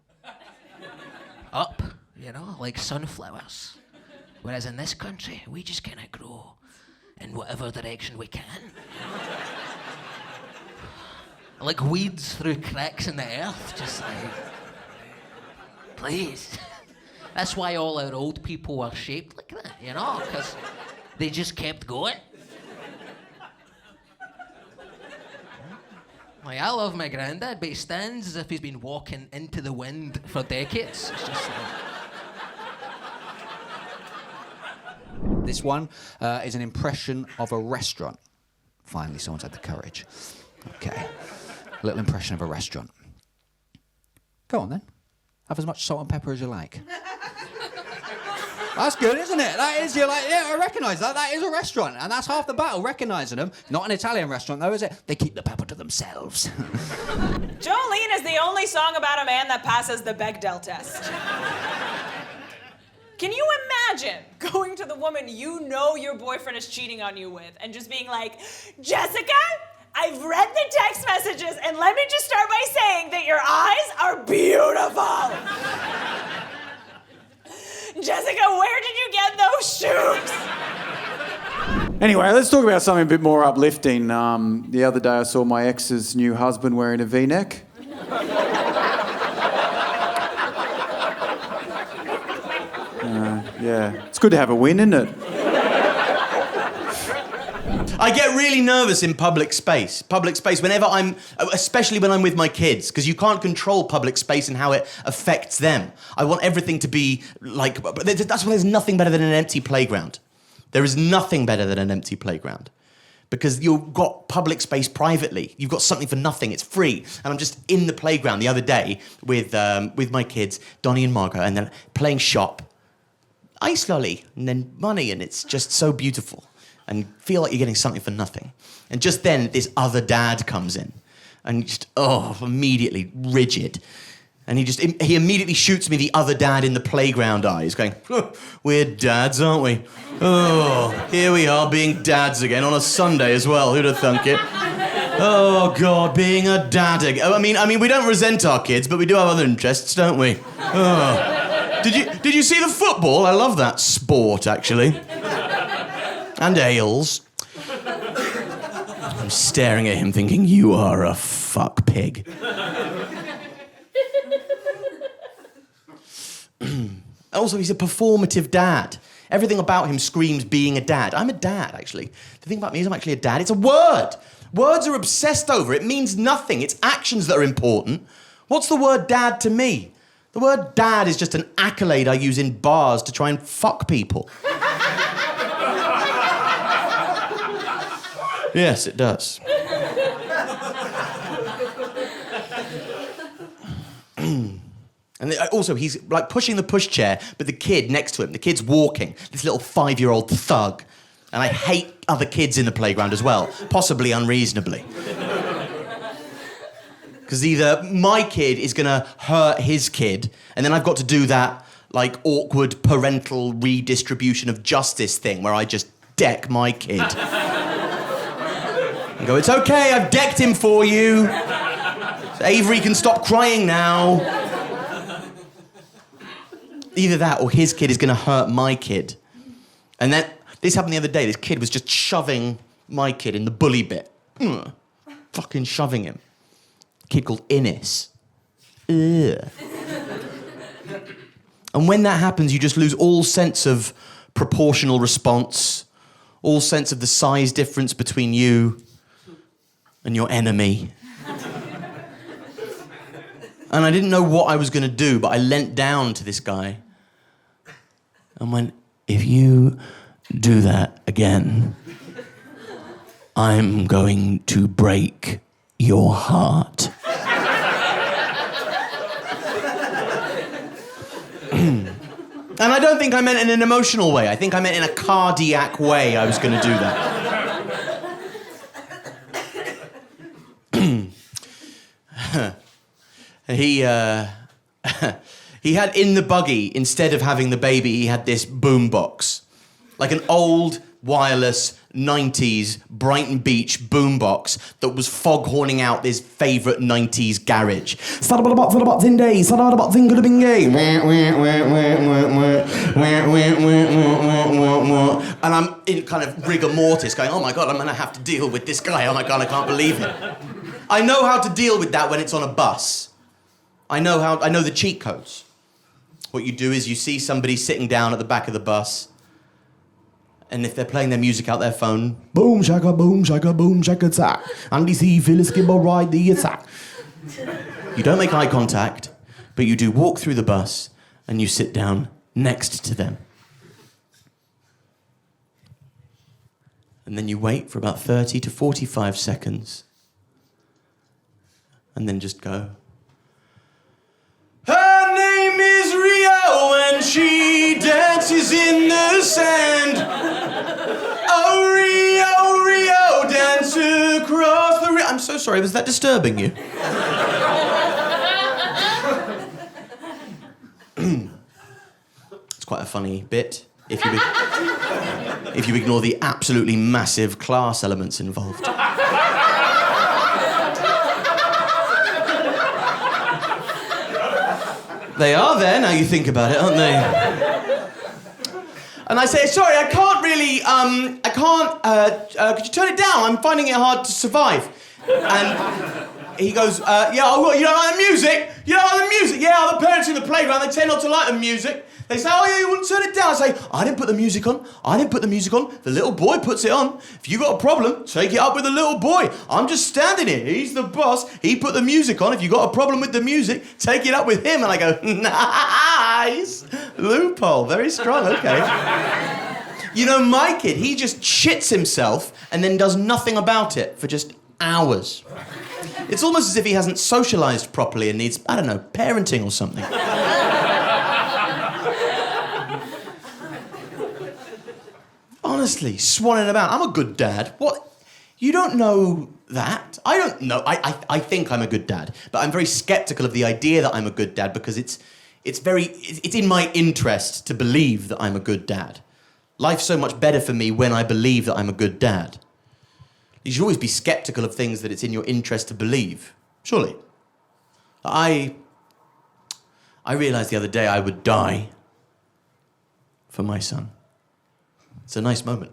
up, you know, like sunflowers. Whereas in this country, we just kind of grow in whatever direction we can. You know? Like weeds through cracks in the earth, just like, please. That's why all our old people were shaped like that, you know, because they just kept going. Like, I love my granddad, but he stands as if he's been walking into the wind for decades. It's just like... This one is an impression of a restaurant. Finally, someone's had the courage. Okay. A little impression of a restaurant. Go on, then. Have as much salt and pepper as you like. That's good, isn't it? That is, you're like, yeah, I recognise that. That is a restaurant, and that's half the battle, recognising them. Not an Italian restaurant, though, is it? They keep the pepper to themselves. Jolene is the only song about a man that passes the Bechdel test. Can you imagine going to the woman you know your boyfriend is cheating on you with and just being like, Jessica, I've read the text messages, and let me just start by saying that your eyes are beautiful. Jessica, where did you get those shoes? Anyway, let's talk about something a bit more uplifting. The other day I saw my ex's new husband wearing a V-neck. Yeah, it's good to have a win, isn't it? I get really nervous in public space. Whenever especially when I'm with my kids, because you can't control public space and how it affects them. I want everything to be like, that's why there's nothing better than an empty playground. There is nothing better than an empty playground. Because you've got public space privately. You've got something for nothing, it's free. And I'm just in the playground the other day with my kids, Donnie and Margot, and then playing shop, ice lolly, and then money, and it's just so beautiful. And feel like you're getting something for nothing. And just then, this other dad comes in. And just, immediately rigid. And he immediately shoots me the other dad in the playground eyes, going, we're dads, aren't we? Oh, here we are being dads again on a Sunday as well. Who'd have thunk it? Oh, God, being a dad again. I mean, we don't resent our kids, but we do have other interests, don't we? Oh. Did you see the football? I love that sport, actually. And ales. I'm staring at him thinking, you are a fuck pig. Also, he's a performative dad. Everything about him screams being a dad. I'm a dad, actually. The thing about me is I'm actually a dad. It's a word. Words are obsessed over. It means nothing. It's actions that are important. What's the word dad to me? The word dad is just an accolade I use in bars to try and fuck people. Yes, it does. And also, he's like pushing the pushchair, but the kid next to him, the kid's walking, this little 5-year-old thug. And I hate other kids in the playground as well, possibly unreasonably. Because either my kid is going to hurt his kid, and then I've got to do that, like, awkward parental redistribution of justice thing where I just deck my kid. And go, it's okay, I've decked him for you. Avery can stop crying now. Either that or his kid is going to hurt my kid. And then, this happened the other day. This kid was just shoving my kid in the bully bit. Fucking shoving him. Kid called Innes. Ugh. And when that happens, you just lose all sense of proportional response, all sense of the size difference between you and your enemy. And I didn't know what I was going to do, but I leant down to this guy and went, if you do that again, I'm going to break your heart. And I don't think I meant in an emotional way. I think I meant in a cardiac way I was going to do that. He had in the buggy, instead of having the baby, he had this boombox. Like an old, wireless, 90s Brighton Beach boombox that was foghorning out his favourite 90s garage. And I'm in kind of rigor mortis going, oh my God, I'm going to have to deal with this guy. Oh my God, I can't believe it. I know how to deal with that when it's on a bus. I know the cheat codes. What you do is you see somebody sitting down at the back of the bus, and if they're playing their music out their phone, boom shaka attack, and see Phyllis Gibber ride the attack. You don't make eye contact, but you do walk through the bus and you sit down next to them. And then you wait for about 30 to 45 seconds. And then just go. Her name is Rio and she dances in the sand. Oh, Rio, dance across the I'm so sorry, was that disturbing you? It's quite a funny bit if you ignore the absolutely massive class elements involved. They are there, now you think about it, aren't they? And I say, sorry, I can't really, could you turn it down? I'm finding it hard to survive. And he goes, yeah, you don't like the music? You don't like the music? Yeah, other parents in the playground, they tend not to like the music. They say, oh yeah, you wouldn't turn it down. I say, I didn't put the music on. The little boy puts it on. If you got a problem, take it up with the little boy. I'm just standing here. He's the boss. He put the music on. If you got a problem with the music, take it up with him. And I go, nice. Loophole. Very strong. Okay. You know, my kid, he just shits himself and then does nothing about it for just hours. It's almost as if he hasn't socialised properly and needs, I don't know, parenting or something. Honestly, swanning about. I'm a good dad. What? You don't know that? I don't know. I think I'm a good dad, but I'm very sceptical of the idea that I'm a good dad because it's in my interest to believe that I'm a good dad. Life's so much better for me when I believe that I'm a good dad. You should always be sceptical of things that it's in your interest to believe. Surely. I realised the other day I would die for my son. It's a nice moment.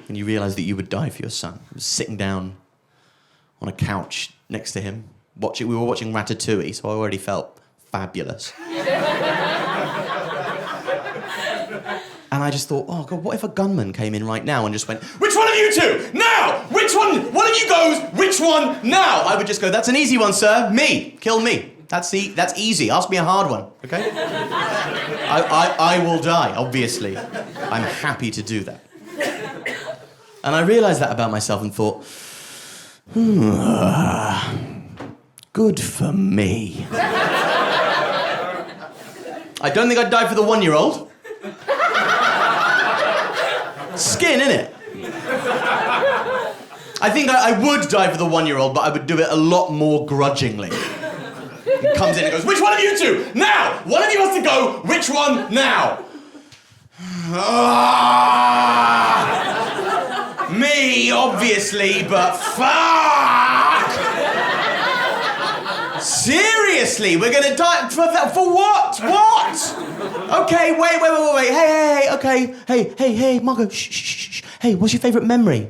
When you realise that you would die for your son. I was sitting down on a couch next to him. We were watching Ratatouille, so I already felt fabulous. And I just thought, oh God, what if a gunman came in right now and just went, which one of you two? Now! Which one of you goes, which one now? I would just go, that's an easy one, sir. Me. Kill me. That's easy. Ask me a hard one, okay? I will die, obviously. I'm happy to do that. And I realised that about myself and thought, good for me. I don't think I'd die for the 1-year-old. Skin, innit? I think I would die for the 1-year-old, but I would do it a lot more grudgingly. He comes in and goes, which one of you two? Now! One of you has to go, which one now? Me, obviously, but fuck! Seriously, we're gonna die for what? What? Okay, wait. Hey, okay. Hey, Margot. Shh. Hey, what's your favourite memory?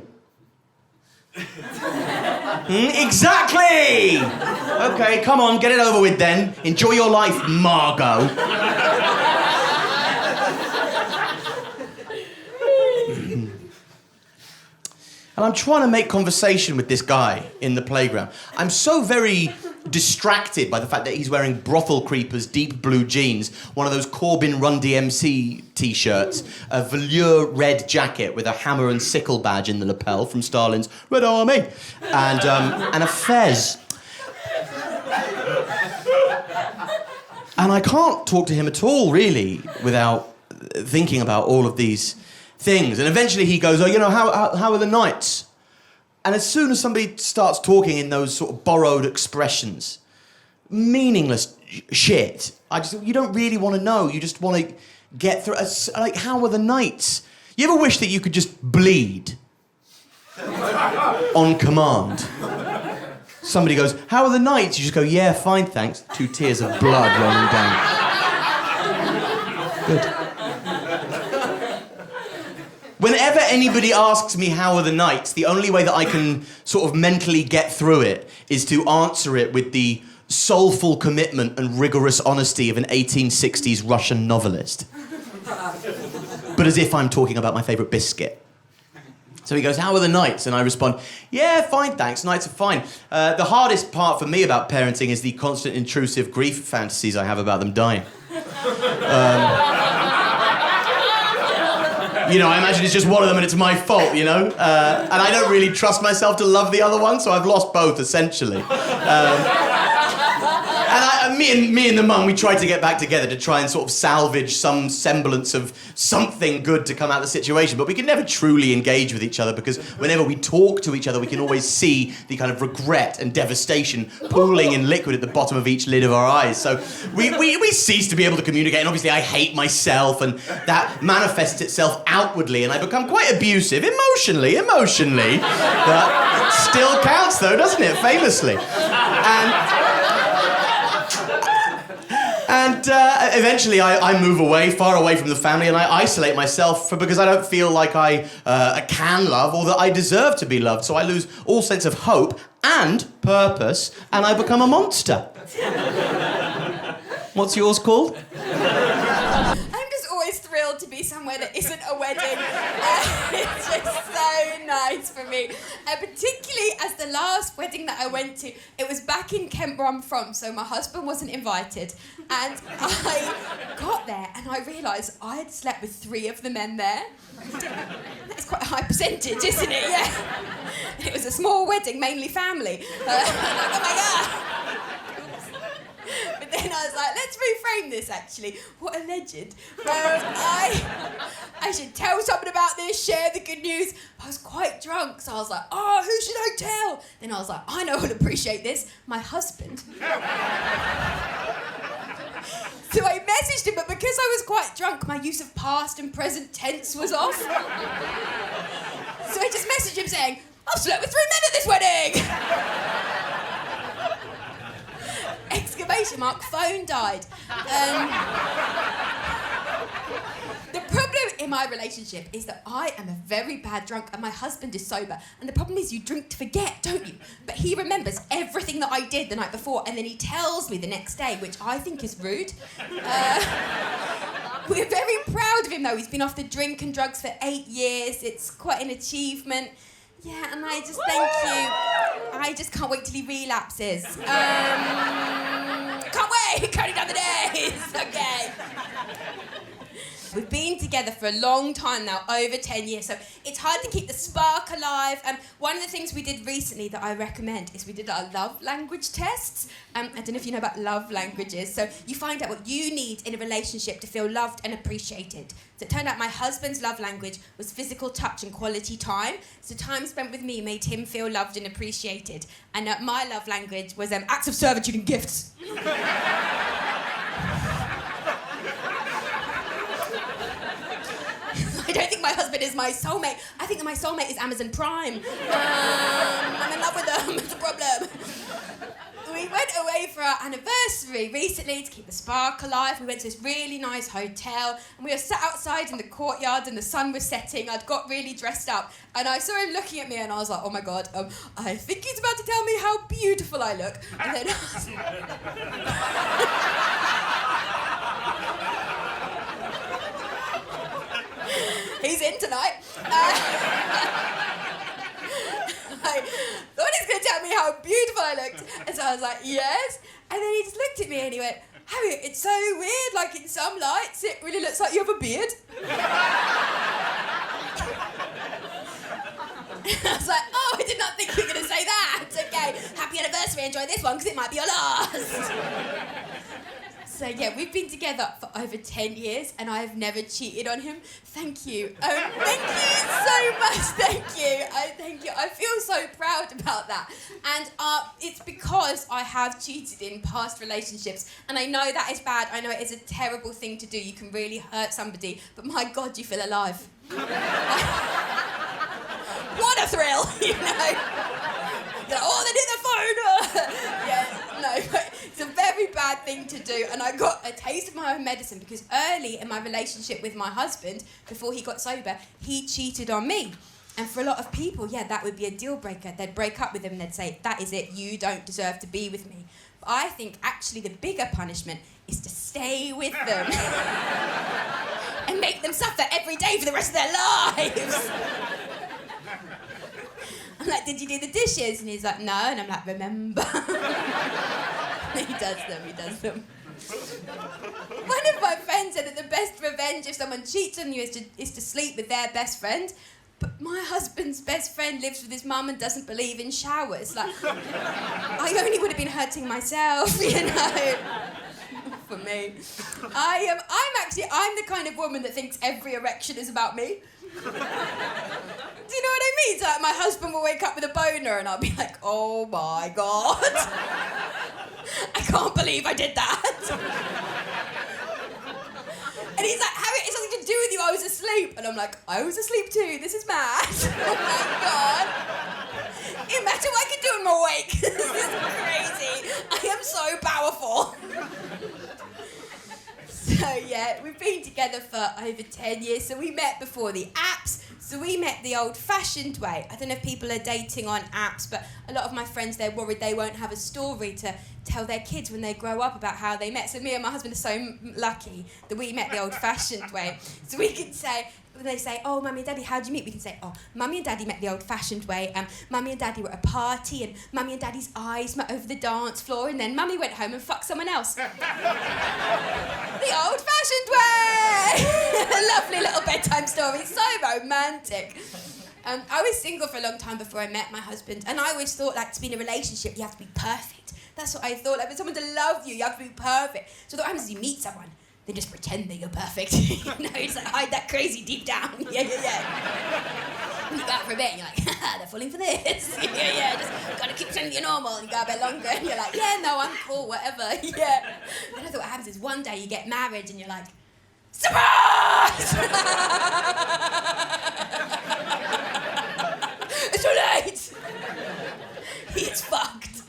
Exactly! Okay, come on, get it over with then. Enjoy your life, Margot. And I'm trying to make conversation with this guy in the playground. I'm so very distracted by the fact that he's wearing Brothel Creepers deep blue jeans, one of those Corbyn Run DMC t-shirts, a velour red jacket with a hammer and sickle badge in the lapel from Stalin's Red Army, and a fez. And I can't talk to him at all, really, without thinking about all of these things. And eventually he goes, how are the nights? And as soon as somebody starts talking in those sort of borrowed expressions, meaningless shit, you don't really want to know. You just want to get through. Like, how are the nights? You ever wish that you could just bleed on command? Somebody goes, how are the nights? You just go, yeah, fine, thanks. 2 tears of blood rolling down. Good. Whenever anybody asks me how are the nights, the only way that I can sort of mentally get through it is to answer it with the soulful commitment and rigorous honesty of an 1860s Russian novelist. But as if I'm talking about my favourite biscuit. So he goes, how are the nights? And I respond, yeah, fine, thanks, nights are fine. The hardest part for me about parenting is the constant intrusive grief fantasies I have about them dying. I imagine it's just one of them and it's my fault, And I don't really trust myself to love the other one, so I've lost both, essentially. Me and the mum, we tried to get back together to try and sort of salvage some semblance of something good to come out of the situation, but we can never truly engage with each other because whenever we talk to each other, we can always see the kind of regret and devastation pooling in liquid at the bottom of each lid of our eyes. So we cease to be able to communicate, and obviously I hate myself, and that manifests itself outwardly, and I become quite abusive, emotionally, but still counts though, doesn't it, famously? And eventually I move away, far away from the family, and I isolate myself because I don't feel like I can love or that I deserve to be loved. So I lose all sense of hope and purpose, and I become a monster. What's yours called? I'm just always thrilled to be somewhere that isn't a wedding. It's just so nice for me. Particularly as the last wedding that I went to, it was back in Kent where I'm from, so my husband wasn't invited. And I got there and I realised I had slept with 3 of the men there. That's quite a high percentage, isn't it? Yeah. It was a small wedding, mainly family. Oh my God. But then I was like, let's reframe this, actually. What a legend. I should tell someone about this, share the good news. I was quite drunk, so I was like, who should I tell? Then I was like, I know who'll appreciate this. My husband. So I messaged him, but because I was quite drunk, my use of past and present tense was off. So I just messaged him saying, I've slept with 3 men at this wedding! Exclamation mark, phone died. The problem in my relationship is that I am a very bad drunk and my husband is sober. And the problem is you drink to forget, don't you? But he remembers everything that I did the night before and then he tells me the next day, which I think is rude. We're very proud of him though. He's been off the drink and drugs for 8 years. It's quite an achievement. Yeah, and I just thank you. I just can't wait till he relapses. Can't wait, counting down the days. Okay. We've been together for a long time now, over 10 years, so it's hard to keep the spark alive. One of the things we did recently that I recommend is we did our love language tests. I don't know if you know about love languages. So you find out what you need in a relationship to feel loved and appreciated. So it turned out my husband's love language was physical touch and quality time. So time spent with me made him feel loved and appreciated. And my love language was acts of servitude and gifts. I don't think my husband is my soulmate. I think that my soulmate is Amazon Prime. I'm in love with them. It's a problem. We went away for our our anniversary recently to keep the spark alive. We went to this really nice hotel and we were sat outside in the courtyard and the sun was setting. I'd got really dressed up and I saw him looking at me and I was like, oh my God, I think he's about to tell me how beautiful I look. And then he's in tonight. I thought he was going to tell me how beautiful I looked. And so I was like, yes. And then he just looked at me and he went, Harriet, it's so weird. Like in some lights, it really looks like you have a beard. And I was like, oh, I did not think you were going to say that. Okay, happy anniversary. Enjoy this one because it might be your last. So yeah, we've been together for over 10 years and I have never cheated on him. Thank you. Thank you so much. Thank you. Thank you. I feel so proud about that. And it's because I have cheated in past relationships. And I know that is bad. I know it is a terrible thing to do. You can really hurt somebody. But my God, you feel alive. What a thrill, you know. You're like, oh, they did the phone. Yeah, no, it's a very bad thing to do. And I got a taste of my own medicine because early in my relationship with my husband, before he got sober, he cheated on me. And for a lot of people, yeah, that would be a deal breaker. They'd break up with him and they'd say, that is it, you don't deserve to be with me. But I think actually the bigger punishment is to stay with them and make them suffer every day for the rest of their lives. I'm like, did you do the dishes? And he's like, no. And I'm like, remember. He does them. One of my friends said that the best revenge if someone cheats on you is to sleep with their best friend. But my husband's best friend lives with his mum and doesn't believe in showers. Like, I only would have been hurting myself, you know. For me. I'm the kind of woman that thinks every erection is about me. Do you know what I mean? So like, my husband will wake up with a boner and I'll be like, oh my God. I can't believe I did that. And he's like, Harriet, it's something to do with you, I was asleep. And I'm like, I was asleep too, this is mad. Oh my God. Imagine what I can do when I'm awake. This is crazy. I am so powerful. So yeah, we've been together for over 10 years. So we met before the apps. So we met the old-fashioned way. I don't know if people are dating on apps, but a lot of my friends, they're worried they won't have a story to tell their kids when they grow up about how they met. So me and my husband are so lucky that we met the old-fashioned way. So we can say, when they say, oh, Mummy and Daddy, how'd you meet? We can say, oh, Mummy and Daddy met the old-fashioned way. Mummy and Daddy were at a party and Mummy and Daddy's eyes met over the dance floor and then Mummy went home and fucked someone else. The old-fashioned way! Lovely little bedtime story, so romantic. I was single for a long time before I met my husband and I always thought, like, to be in a relationship, you have to be perfect. That's what I thought, like, for someone to love you, you have to be perfect. So what happens is you meet someone, they just pretend that you're perfect. You know, it's like, hide that crazy deep down. Yeah. And you go out for a bit and you're like, they're falling for this. Yeah, just gotta keep pretending you're normal and you go a bit longer and you're like, yeah, no, I'm cool, whatever, yeah. And I thought what happens is one day you get married and you're like, surprise! It's too late! He's fucked.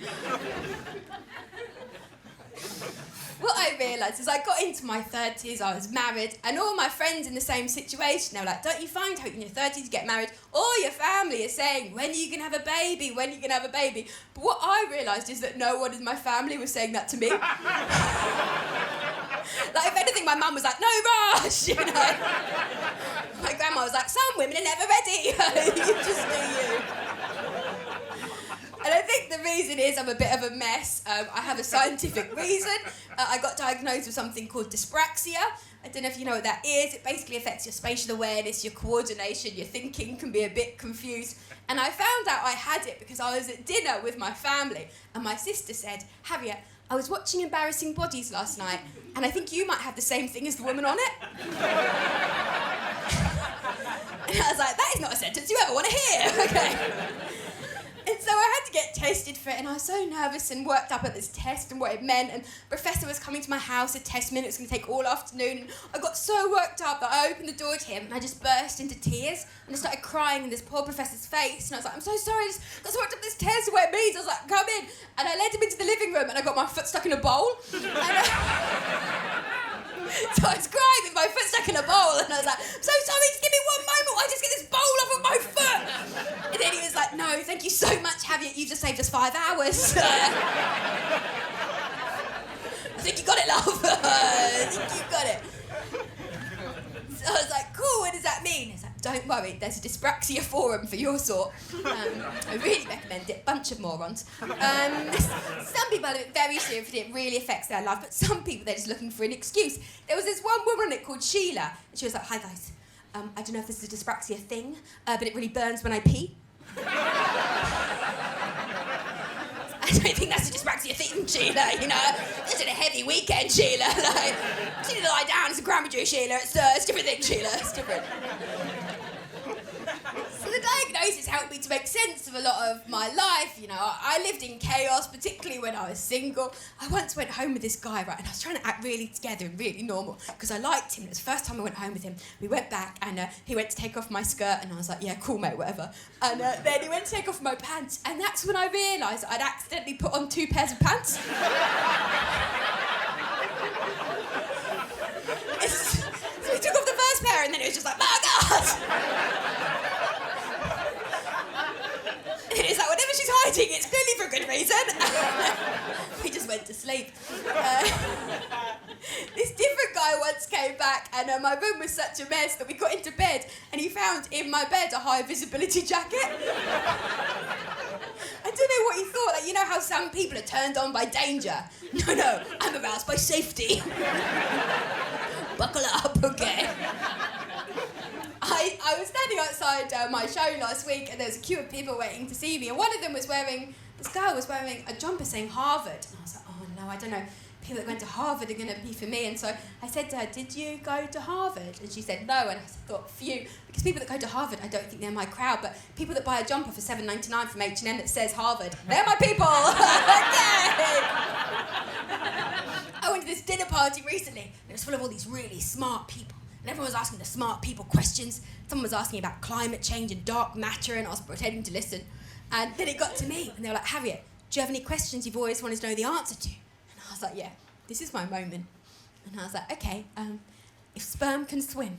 What I realised is I got into my 30s, I was married, and all my friends in the same situation, they were like, don't you find how in your 30s you get married, all your family is saying, when are you going to have a baby, when are you going to have a baby? But what I realised is that no one in my family was saying that to me. Like, if anything, my mum was like, no rush, you know. My grandma was like, some women are never ready. You just do you. And I think the reason is I'm a bit of a mess. I have a scientific reason. I got diagnosed with something called dyspraxia. I don't know if you know what that is. It basically affects your spatial awareness, your coordination, your thinking can be a bit confused. And I found out I had it because I was at dinner with my family and my sister said, Harriet, I was watching Embarrassing Bodies last night and I think you might have the same thing as the woman on it. And I was like, that is not a sentence you ever want to hear. Okay. And And so I had to get tested for it, and I was so nervous and worked up at this test and what it meant, and the professor was coming to my house to test me, and it was going to take all afternoon, and I got so worked up that I opened the door to him, and I just burst into tears, and I started crying in this poor professor's face, and I was like, I'm so sorry, I just got so worked up this test, what it means. I was like, come in, and I led him into the living room, and I got my foot stuck in a bowl, and so I was crying with my foot stuck in a bowl, and I was like, I'm so sorry, just give me one moment while I just get this bowl off of my foot. And then he was like, no, thank you so much, Harriet, you just saved us 5 hours. I think you got it, love. I think you got it. So I was like, cool, what does that mean? He's like, don't worry, there's a dyspraxia forum for your sort. I really recommend it, bunch of morons. Some people are very serious, it really affects their life, but some people, they're just looking for an excuse. There was this one woman called Sheila, and she was like, hi guys, I don't know if this is a dyspraxia thing, but it really burns when I pee. I don't think that's a dyspraxia thing, Sheila, you know. It's been a heavy weekend, Sheila. Like, you need to lie down, it's a grammar juice, Sheila. It's a different thing, Sheila. It's different. So the diagnosis helped me to make sense of a lot of my life, you know. I lived in chaos, particularly when I was single. I once went home with this guy, right, and I was trying to act really together and really normal, because I liked him. It was the first time I went home with him. We went back, and he went to take off my skirt, and I was like, yeah, cool, mate, whatever. And then he went to take off my pants, and that's when I realised I'd accidentally put on 2 pairs of pants. So he took off the first pair, and then it was just like, oh, God! It's like, whatever she's hiding, it's clearly for a good reason. We just went to sleep. This different guy once came back, and my room was such a mess that we got into bed, and he found in my bed a high visibility jacket. I don't know what he thought. Like, you know how some people are turned on by danger? No, I'm aroused by safety. Buckle up, okay? I was standing outside my show last week, and there was a queue of people waiting to see me, and one of them this guy was wearing a jumper saying Harvard. And I was like, oh no, I don't know, people that went to Harvard are going to be for me. And so I said to her, did you go to Harvard? And she said no, and I thought, phew, because people that go to Harvard, I don't think they're my crowd, but people that buy a jumper for $7.99 from H&M that says Harvard, they're my people! I went to this dinner party recently, and it was full of all these really smart people. And everyone was asking the smart people questions. Someone was asking about climate change and dark matter, and I was pretending to listen. And then it got to me, and they were like, Harriet, do you have any questions you've always wanted to know the answer to? And I was like, yeah, this is my moment. And I was like, okay, if sperm can swim,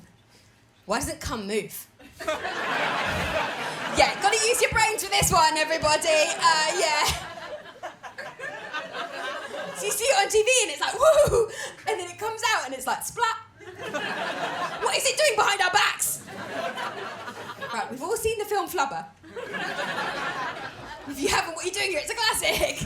why doesn't cum move? Yeah, gotta use your brains for this one, everybody. Yeah. So you see it on TV, and it's like, woo! And then it comes out, and it's like, splat. What is it doing behind our backs? Right, we've all seen the film Flubber. If you haven't, what are you doing here? It's a classic.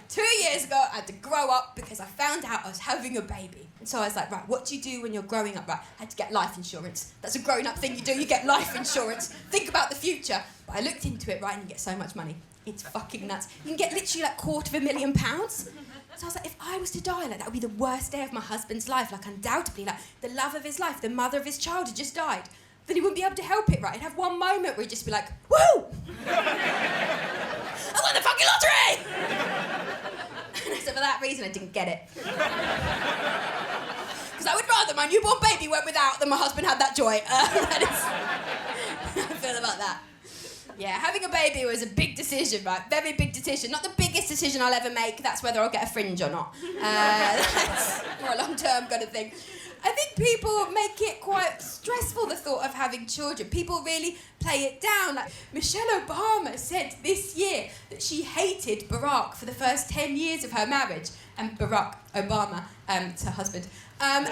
2 years ago, I had to grow up because I found out I was having a baby. And so I was like, right, what do you do when you're growing up? Right, I had to get life insurance. That's a grown-up thing you do, you get life insurance. Think about the future. But I looked into it, right, and you get so much money. It's fucking nuts. You can get literally like £250,000. So I was like, if I was to die, like, that would be the worst day of my husband's life. Like, undoubtedly, like, the love of his life, the mother of his child had just died. Then he wouldn't be able to help it, right? He'd have one moment where he'd just be like, woo! I won the fucking lottery! And I said, for that reason, I didn't get it. Because I would rather my newborn baby went without than my husband had that joy. That is how I feel about that. Yeah, having a baby was a big decision, right? Very big decision. Not the biggest decision I'll ever make. That's whether I'll get a fringe or not. That's more a long-term kind of thing. I think people make it quite stressful, the thought of having children. People really play it down. Like, Michelle Obama said this year that she hated Barack for the first 10 years of her marriage. And Barack Obama, her husband. I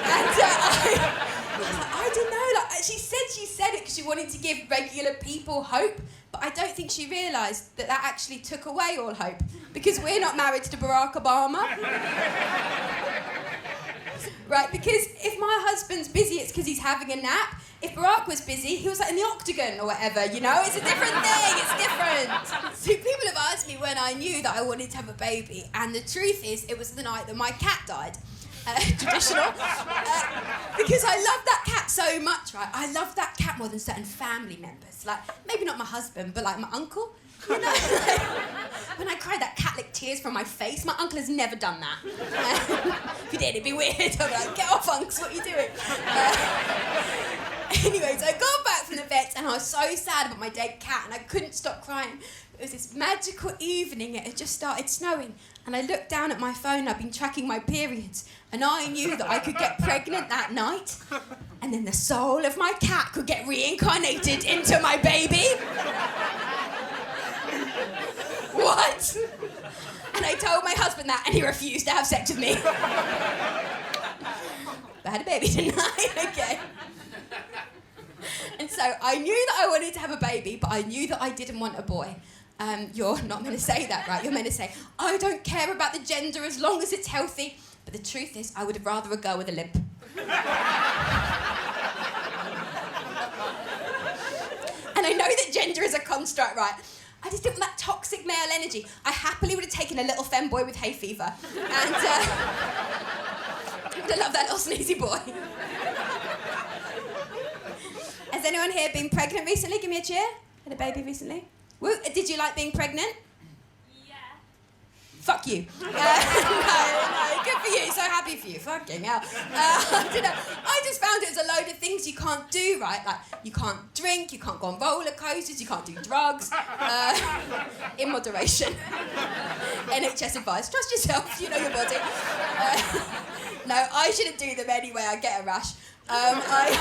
don't know, like, she said it because she wanted to give regular people hope, but I don't think she realised that actually took away all hope, because we're not married to Barack Obama. Right, because if my husband's busy, it's because he's having a nap. If Barack was busy, he was like in the octagon or whatever, you know? It's a different thing, it's different. So people have asked me when I knew that I wanted to have a baby, and the truth is, it was the night that my cat died. Traditional. Because I love that cat so much, right? I love that cat more than certain family members. Like, maybe not my husband, but like my uncle. You know, like, when I cried, that cat licked tears from my face. My uncle has never done that. If he did, it'd be weird. I'd be like, get off, Unks, what are you doing? Anyway, so I got back from the vets and I was so sad about my dead cat and I couldn't stop crying. It was this magical evening, it had just started snowing, and I looked down at my phone, I'd been tracking my periods, and I knew that I could get pregnant that night, and then the soul of my cat could get reincarnated into my baby. What? And I told my husband that, and he refused to have sex with me. But I had a baby, didn't I? Okay. And so I knew that I wanted to have a baby, but I knew that I didn't want a boy. You're not meant to say that, right? You're meant to say, I don't care about the gender as long as it's healthy. But the truth is, I would have rather a girl with a limp. And I know that gender is a construct, right? I just didn't want that toxic male energy. I happily would have taken a little femboy with hay fever. And would have loved that little sneezy boy. Has anyone here been pregnant recently? Give me a cheer. Had a baby recently? Woo. Did you like being pregnant? Yeah. Fuck you. No, good for you. So happy for you. Fucking hell. I don't know. I just found it was a load of things you can't do, right? Like, you can't drink, you can't go on roller coasters, you can't do drugs. In moderation. NHS advice. Trust yourself, you know your body. No, I shouldn't do them anyway. I get a rash. I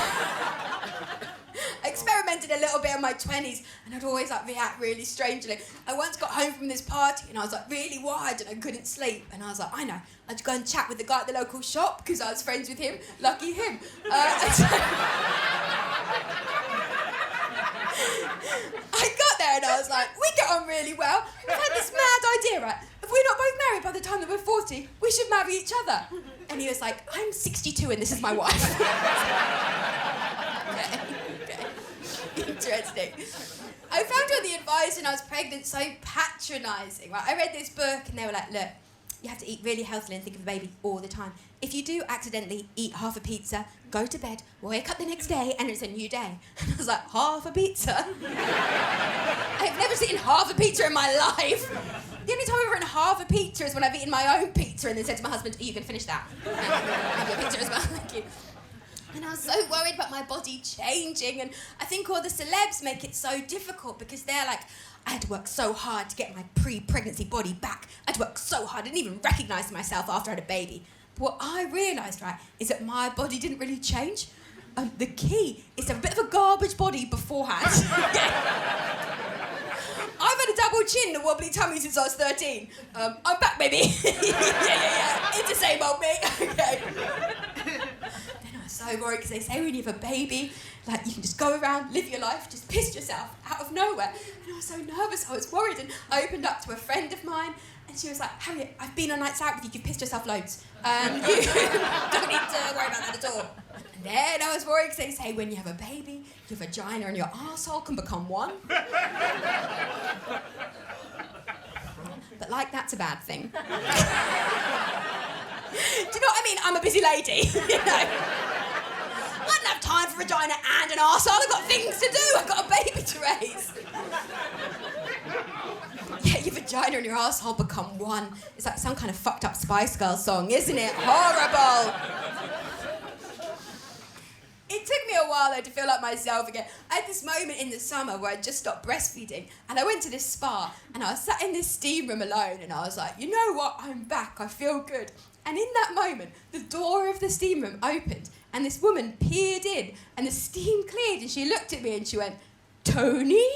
experimented a little bit in my 20s and I'd always react really strangely. I once got home from this party and I was really wired and I couldn't sleep, and I was like, I know, I'd go and chat with the guy at the local shop because I was friends with him. Lucky him. I got there and I was like, we get on really well. We've had this mad idea, right? If we're not both married by the time that we're 40, we should marry each other. And he was like, I'm 62 and this is my wife. Okay. Interesting. I found all the advice when I was pregnant so patronising. Right? I read this book and they were like, look, you have to eat really healthily and think of the baby all the time. If you do accidentally eat half a pizza, go to bed, wake up the next day, and it's a new day. And I was like, half a pizza? I've never eaten half a pizza in my life. The only time I've ever eaten half a pizza is when I've eaten my own pizza and then said to my husband, are you going to finish that? Have your pizza as well, thank you. And I was so worried about my body changing, and I think all the celebs make it so difficult because they're like, I had to work so hard to get my pre-pregnancy body back. I had to work so hard, I didn't even recognise myself after I had a baby. But what I realised, right, is that my body didn't really change. The key is to have a bit of a garbage body beforehand. I've had a double chin and a wobbly tummy since I was 13. I'm back, baby. yeah. It's the same old me. Okay. So worried because they say when you have a baby, like you can just go around, live your life, just piss yourself out of nowhere. And I was so nervous, I was worried, and I opened up to a friend of mine, and she was like, Harriet, I've been on nights out with you, you've pissed yourself loads. You don't need to worry about that at all. And then I was worried because they say when you have a baby, your vagina and your arsehole can become one. But like that's a bad thing. Do you know what I mean? I'm a busy lady, you know. I don't have time for vagina and an arsehole. I've got things to do. I've got a baby to raise. Yeah, your vagina and your arsehole become one. It's like some kind of fucked up Spice Girls song, isn't it? Horrible. It took me a while, though, to feel like myself again. I had this moment in the summer where I just stopped breastfeeding, and I went to this spa, and I was sat in this steam room alone, and I was like, you know what? I'm back. I feel good. And in that moment, the door of the steam room opened, and this woman peered in, and the steam cleared, and she looked at me, and she went, Tony?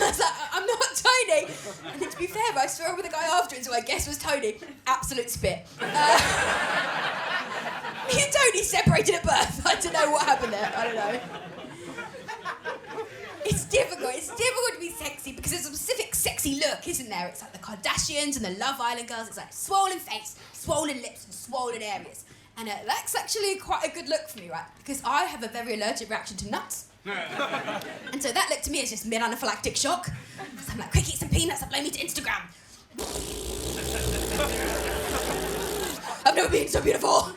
I was like, I'm not Tony. And then to be fair, I saw her with a guy afterwards who I guess was Tony. Absolute spit. Me and Tony separated at birth. I don't know what happened there. I don't know. It's difficult. It's difficult to be sexy because there's a specific sexy look, isn't there? It's like the Kardashians and the Love Island girls. It's like swollen face, swollen lips, and swollen areas. And that's actually quite a good look for me, right? Because I have a very allergic reaction to nuts. And so that look to me is just mid-anaphylactic shock. So I'm like, quick, eat some peanuts, upload me to Instagram. I've never been so beautiful.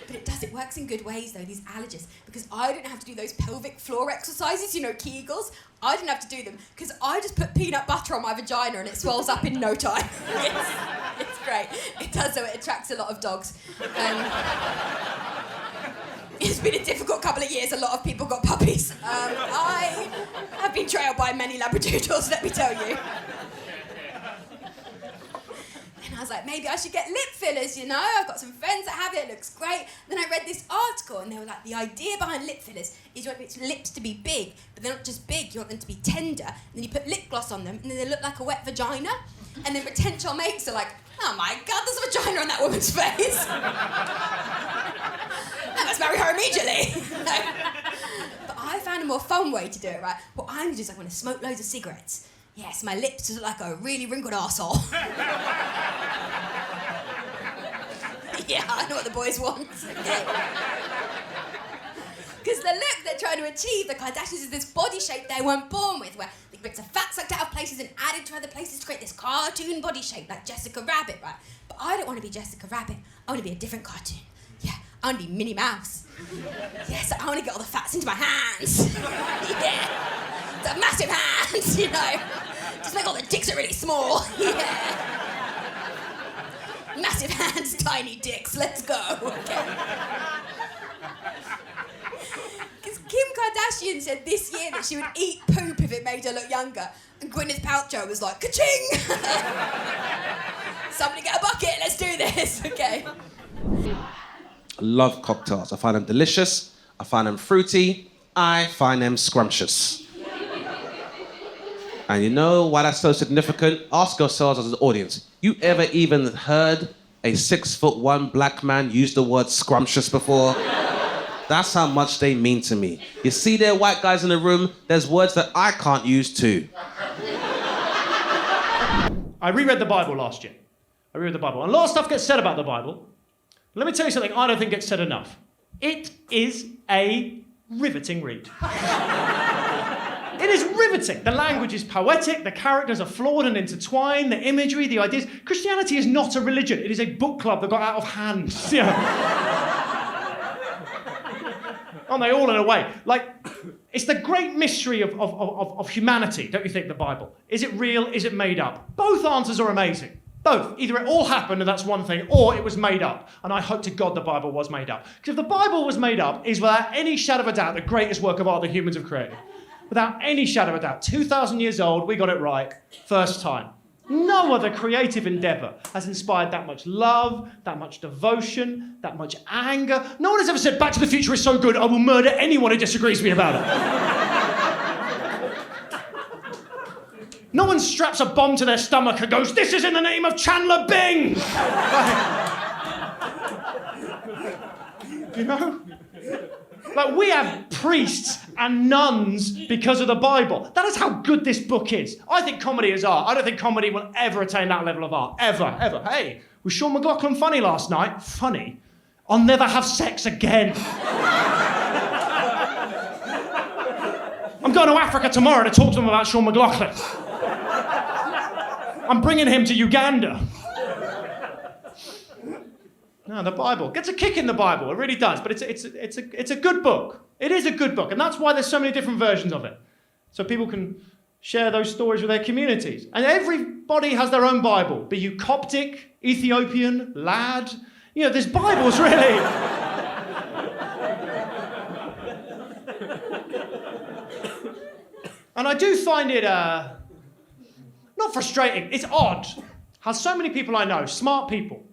But it works in good ways though, these allergists, because I don't have to do those pelvic floor exercises, you know, Kegels. I didn't have to do them because I just put peanut butter on my vagina and it swells up in no time. It's great. It does, so it attracts a lot of dogs. It's been a difficult couple of years. A lot of people got puppies. I have been trailed by many Labradoodles, let me tell you. And I was like, maybe I should get lip fillers, you know? I've got some friends that have it. It looks great. Then I read this article and they were like, the idea behind lip fillers is you want your lips to be big, but they're not just big, you want them to be tender. And then you put lip gloss on them and then they look like a wet vagina. And then potential mates are like, oh my God, there's a vagina on that woman's face. I must marry her immediately. But I found a more fun way to do it, right? What I'm just like, I'm gonna smoke loads of cigarettes. Yes, my lips look like a really wrinkled arsehole. Yeah, I know what the boys want. Because the look they're trying to achieve, the Kardashians, is this body shape they weren't born with, where the bits of fat sucked out of places and added to other places to create this cartoon body shape, like Jessica Rabbit, right? But I don't want to be Jessica Rabbit. I want to be a different cartoon. Yeah, I want to be Minnie Mouse. Yes, I want to get all the fats into my hands. Yeah, the massive hands, you know. Just make all the dicks are really small. Yeah. Massive hands, tiny dicks. Let's go. Okay. Because Kim Kardashian said this year that she would eat poop if it made her look younger. And Gwyneth Paltrow was like, ka-ching! Somebody get a bucket, let's do this. Okay. Love cocktails. I find them delicious. I find them fruity. I find them scrumptious. And you know why that's so significant? Ask yourselves as an audience, you ever even heard a 6'1" black man use the word scrumptious before? That's how much they mean to me. You see there, white guys in the room, there's words that I can't use too. I reread the Bible last year. And a lot of stuff gets said about the Bible. Let me tell you something I don't think gets said enough. It is a riveting read. It is riveting. The language is poetic, the characters are flawed and intertwined, the imagery, the ideas. Christianity is not a religion. It is a book club that got out of hand. Aren't they all in a way? Like, it's the great mystery of humanity, don't you think, the Bible? Is it real? Is it made up? Both answers are amazing. Both. Either it all happened and that's one thing, or it was made up. And I hope to God the Bible was made up. Because if the Bible was made up, is without any shadow of a doubt the greatest work of art that humans have created. Without any shadow of a doubt. 2,000 years old, we got it right. First time. No other creative endeavour has inspired that much love, that much devotion, that much anger. No one has ever said, Back to the Future is so good, I will murder anyone who disagrees with me about it. No one straps a bomb to their stomach and goes, this is in the name of Chandler Bing! You know? Like, we have priests and nuns because of the Bible. That is how good this book is. I think comedy is art. I don't think comedy will ever attain that level of art. Ever, ever. Hey, was Sean McLoughlin funny last night? Funny. I'll never have sex again. I'm going to Africa tomorrow to talk to them about Sean McLoughlin. I'm bringing him to Uganda. No, the Bible gets a kick in the Bible. It really does. But it's a good book. It is a good book, and that's why there's so many different versions of it, so people can share those stories with their communities. And everybody has their own Bible. Be you Coptic, Ethiopian, Lad. You know, there's Bibles really. And I do find it not frustrating. It's odd how so many people I know, smart people.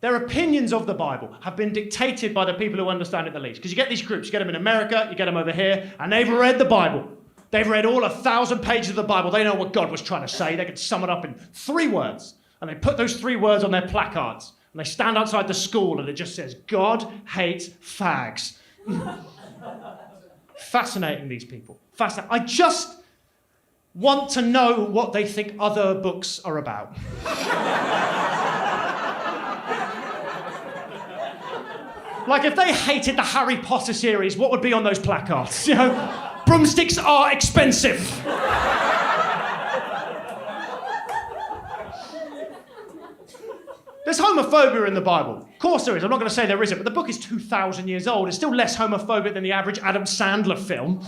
Their opinions of the Bible have been dictated by the people who understand it the least. Because you get these groups, you get them in America, you get them over here, and they've read the Bible. They've read all 1,000 pages of the Bible. They know what God was trying to say. They could sum it up in 3 words. And they put those 3 words on their placards. And they stand outside the school and it just says, God hates fags. Fascinating, these people. Fascinating. I just want to know what they think other books are about. Like, if they hated the Harry Potter series, what would be on those placards? You know, broomsticks are expensive. There's homophobia in the Bible. Of course there is. I'm not going to say there isn't, but the book is 2,000 years old. It's still less homophobic than the average Adam Sandler film.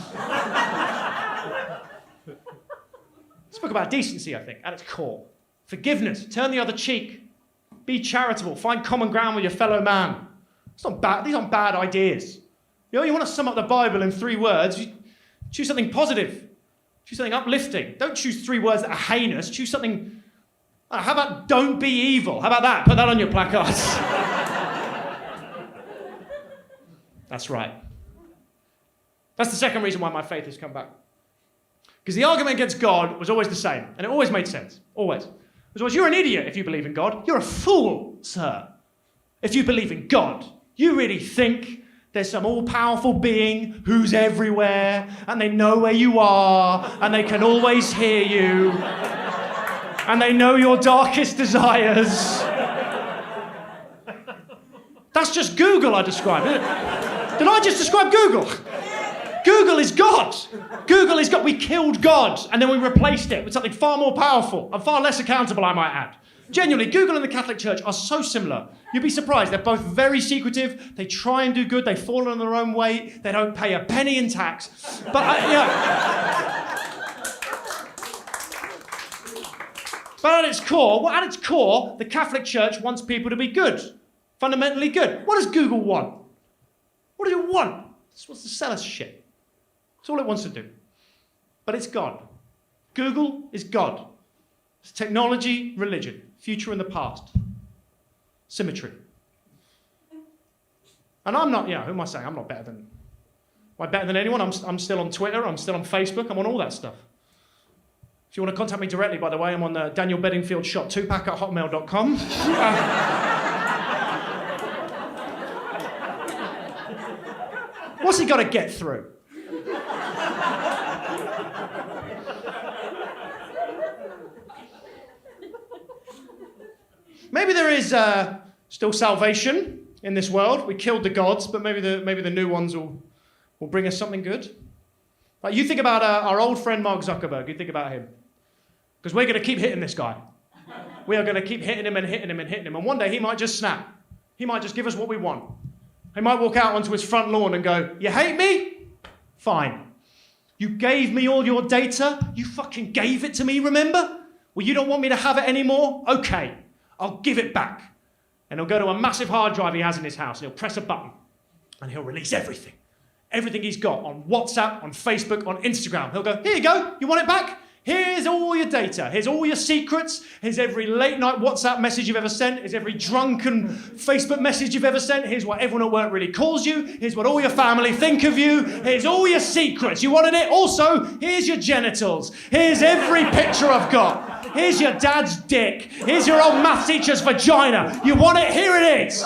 It's a book about decency, I think, at its core. Forgiveness. Turn the other cheek. Be charitable. Find common ground with your fellow man. It's not bad. These aren't bad ideas. You know, you want to sum up the Bible in 3 words, you choose something positive. Choose something uplifting. Don't choose 3 words that are heinous. Choose something... How about don't be evil? How about that? Put that on your placards. That's right. That's the second reason why my faith has come back. Because the argument against God was always the same, and it always made sense. Always. It was always, you're an idiot if you believe in God. You're a fool, sir, if you believe in God. You really think there's some all-powerful being who's everywhere, and they know where you are, and they can always hear you. And they know your darkest desires. That's just Google I described. Did I just describe Google? Google is God. Google is God. We killed God and then we replaced it with something far more powerful and far less accountable, I might add. Genuinely, Google and the Catholic Church are so similar. You'd be surprised. They're both very secretive. They try and do good. They fall on their own weight. They don't pay a penny in tax. But, But at its core, the Catholic Church wants people to be good. Fundamentally good. What does Google want? What does it want? It wants to sell us shit. That's all it wants to do. But it's God. Google is God. It's technology, religion, future and the past. Symmetry. And I'm not, who am I saying? I'm not better than... Am I better than anyone? I'm still on Twitter, I'm still on Facebook, I'm on all that stuff. If you want to contact me directly, by the way, I'm on the Daniel Bedingfield Shot 2pack at hotmail.com. What's he got to get through? Maybe there is still salvation in this world. We killed the gods, but maybe the new ones will bring us something good. Like you think about our old friend Mark Zuckerberg. You think about him. Because we're going to keep hitting this guy. We are going to keep hitting him and hitting him and hitting him. And one day he might just snap. He might just give us what we want. He might walk out onto his front lawn and go, you hate me? Fine. You gave me all your data? You fucking gave it to me, remember? Well, you don't want me to have it anymore? Okay, I'll give it back. And he'll go to a massive hard drive he has in his house and he'll press a button and he'll release everything. Everything he's got on WhatsApp, on Facebook, on Instagram. He'll go, here you go, you want it back? Here's all your data. Here's all your secrets. Here's every late night WhatsApp message you've ever sent. Here's every drunken Facebook message you've ever sent. Here's what everyone at work really calls you. Here's what all your family think of you. Here's all your secrets. You wanted it? Also, here's your genitals. Here's every picture I've got. Here's your dad's dick. Here's your old math teacher's vagina. You want it? Here it is.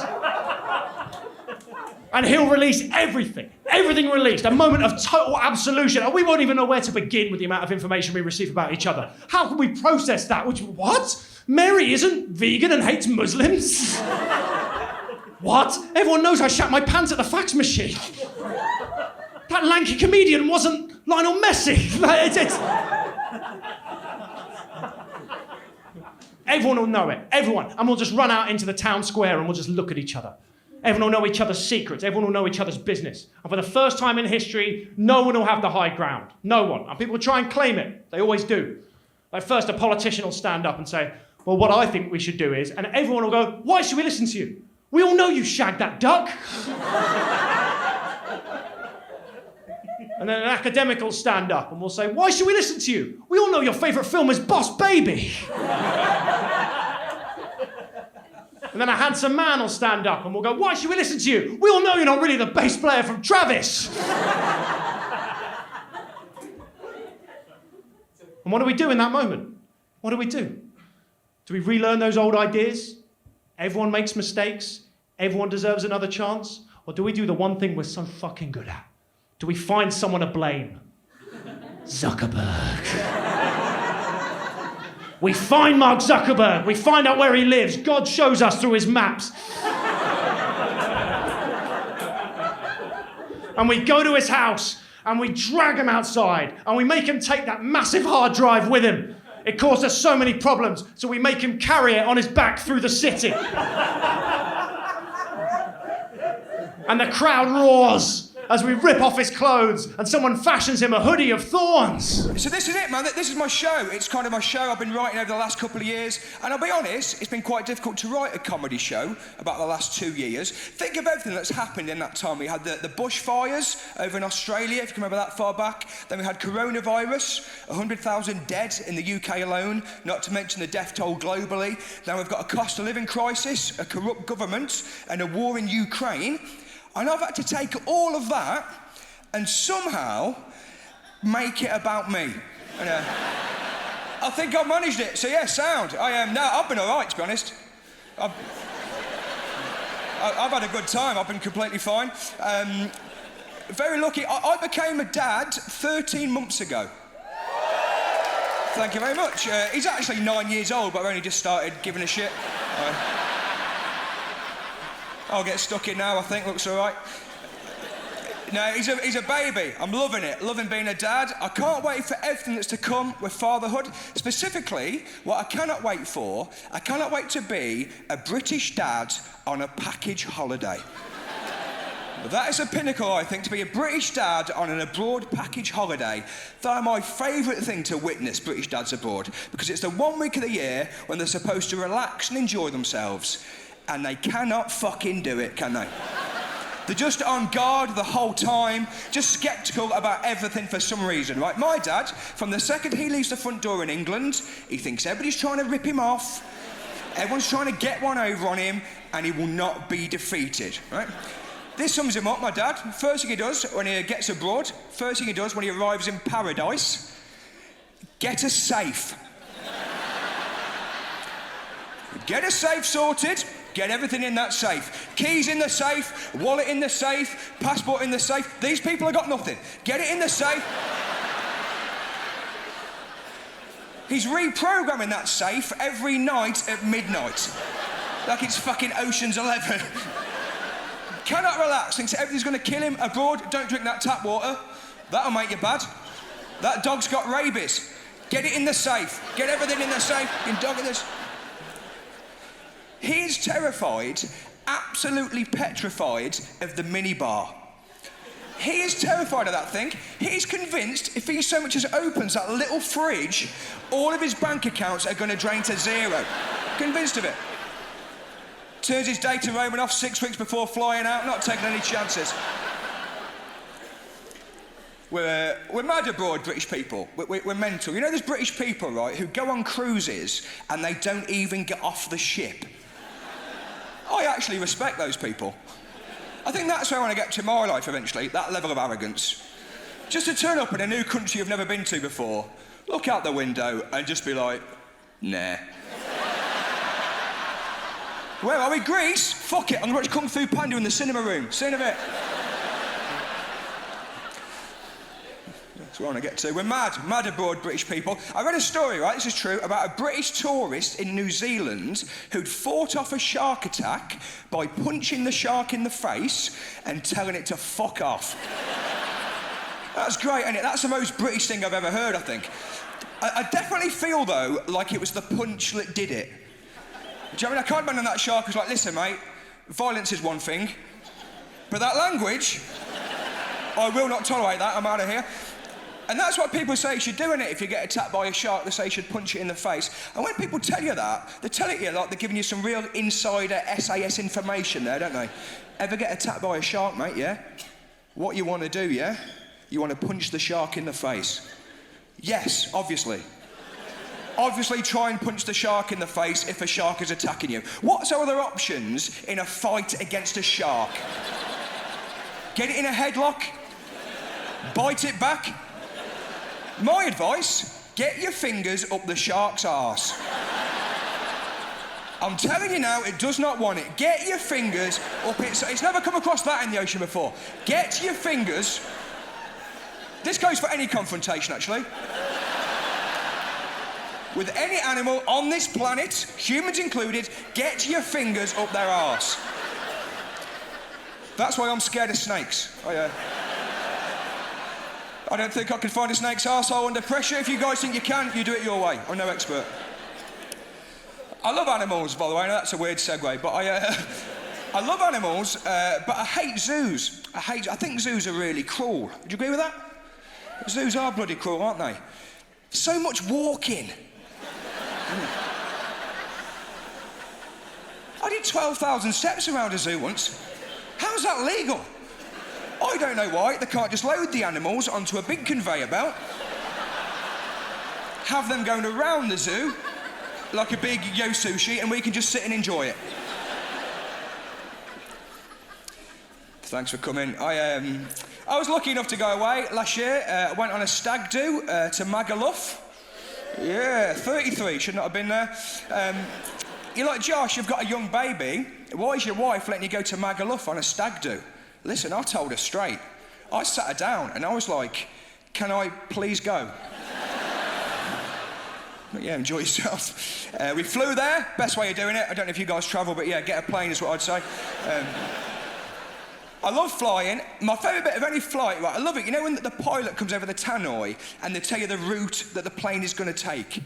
And he'll release everything. Everything released. A moment of total absolution. And we won't even know where to begin with the amount of information we receive about each other. How can we process that? What? Mary isn't vegan and hates Muslims? What? Everyone knows I shat my pants at the fax machine. That lanky comedian wasn't Lionel Messi. Everyone will know it. Everyone. And we'll just run out into the town square and we'll just look at each other. Everyone will know each other's secrets. Everyone will know each other's business. And for the first time in history, no one will have the high ground. No one. And people will try and claim it. They always do. Like first, a politician will stand up and say, well, what I think we should do is, and everyone will go, why should we listen to you? We all know you shagged that duck. And then an academic will stand up and will say, why should we listen to you? We all know your favourite film is Boss Baby. And then a handsome man will stand up and we'll go, why should we listen to you? We all know you're not really the bass player from Travis. And what do we do in that moment? What do we do? Do we relearn those old ideas? Everyone makes mistakes. Everyone deserves another chance. Or do we do the one thing we're so fucking good at? Do we find someone to blame? Zuckerberg. We find Mark Zuckerberg. We find out where he lives. God shows us through his maps. And we go to his house and we drag him outside and we make him take that massive hard drive with him. It caused us so many problems, so we make him carry it on his back through the city. And the crowd roars as we rip off his clothes and someone fashions him a hoodie of thorns. So this is it, man. This is my show. It's kind of my show I've been writing over the last couple of years. And I'll be honest, it's been quite difficult to write a comedy show about the last 2 years. Think of everything that's happened in that time. We had the bushfires over in Australia, if you can remember that far back. Then we had coronavirus, 100,000 dead in the UK alone, not to mention the death toll globally. Now we've got a cost of living crisis, a corrupt government, and a war in Ukraine. And I've had to take all of that and somehow make it about me. And, I think I've managed it. So yeah, sound. I've been all right, to be honest. I've had a good time. I've been completely fine. Very lucky. I became a dad 13 months ago. Thank you very much. He's actually 9 years old, but I've only just started giving a shit. I'll get stuck in now, I think. Looks all right. No, he's a baby. I'm loving it. Loving being a dad. I can't wait for everything that's to come with fatherhood. Specifically, what I cannot wait for, I cannot wait to be a British dad on a package holiday. That is a pinnacle, I think, to be a British dad on an abroad package holiday. That is my favourite thing to witness, British dads abroad, because it's the 1 week of the year when they're supposed to relax and enjoy themselves. And they cannot fucking do it, can they? They're just on guard the whole time, just sceptical about everything for some reason, right? My dad, from the second he leaves the front door in England, he thinks everybody's trying to rip him off, everyone's trying to get one over on him, and he will not be defeated, right? This sums him up, my dad. First thing he does when he gets abroad, first thing he does when he arrives in paradise, get a safe. Get a safe sorted. Get everything in that safe. Keys in the safe, wallet in the safe, passport in the safe. These people have got nothing. Get it in the safe. He's reprogramming that safe every night at midnight. Like it's fucking Ocean's 11. Cannot relax, thinks everything's going to kill him abroad. Don't drink that tap water. That'll make you bad. That dog's got rabies. Get it in the safe. Get everything in the safe. You can dog in this. He's terrified, absolutely petrified of the minibar. He is terrified of that thing. He's convinced if he so much as opens that little fridge, all of his bank accounts are going to drain to zero. Convinced of it. Turns his data roaming off 6 weeks before flying out, not taking any chances. We're mad abroad, British people. We're mental. You know there's British people, right, who go on cruises and they don't even get off the ship. I actually respect those people. I think that's where I want to get to my life eventually, that level of arrogance. Just to turn up in a new country you've never been to before, look out the window and just be like, nah. Where are we? Greece? Fuck it, I'm going to watch Kung Fu Panda in the cinema room. See you in a bit. That's what I want to get to. We're mad abroad, British people. I read a story, right, this is true, about a British tourist in New Zealand who'd fought off a shark attack by punching the shark in the face and telling it to fuck off. That's great, isn't it? That's the most British thing I've ever heard, I think. I definitely feel, though, like it was the punch that did it. Do you know what I mean? I can't imagine that shark was like, listen, mate, violence is one thing, but that language, I will not tolerate that, I'm out of here. And that's what people say you should do, innit? If you get attacked by a shark, they say you should punch it in the face. And when people tell you that, they tell it to you like they're giving you some real insider SAS information there, don't they? Ever get attacked by a shark, mate, yeah? What you want to do, yeah? You want to punch the shark in the face. Yes, obviously. Obviously try and punch the shark in the face if a shark is attacking you. What's our other options in a fight against a shark? Get it in a headlock? Bite it back? My advice, get your fingers up the shark's arse. I'm telling you now, it does not want it. Get your fingers up its... It's never come across that in the ocean before. Get your fingers... This goes for any confrontation, actually. With any animal on this planet, humans included, get your fingers up their arse. That's why I'm scared of snakes. I don't think I can find a snake's arsehole under pressure. If you guys think you can, you do it your way. I'm no expert. I love animals, by the way. I know that's a weird segue, but I love animals, but I hate zoos. I think zoos are really cruel. Would you agree with that? Zoos are bloody cruel, aren't they? So much walking. I did 12,000 steps around a zoo once. How's that legal? I don't know why. They can't just load the animals onto a big conveyor belt, have them going around the zoo like a big yo sushi, and we can just sit and enjoy it. Thanks for coming. I was lucky enough to go away last year. I went on a stag do to McLoughlin. Yeah, 33, should not have been there. You're like, Josh, you've got a young baby. Why is your wife letting you go to McLoughlin on a stag do? Listen, I told her straight. I sat her down and I was like, can I please go? But yeah, enjoy yourself. We flew there, best way of doing it. I don't know if you guys travel, but yeah, get a plane is what I'd say. I love flying. My favourite bit of any flight, right, I love it. You know when the pilot comes over the tannoy and they tell you the route that the plane is going to take?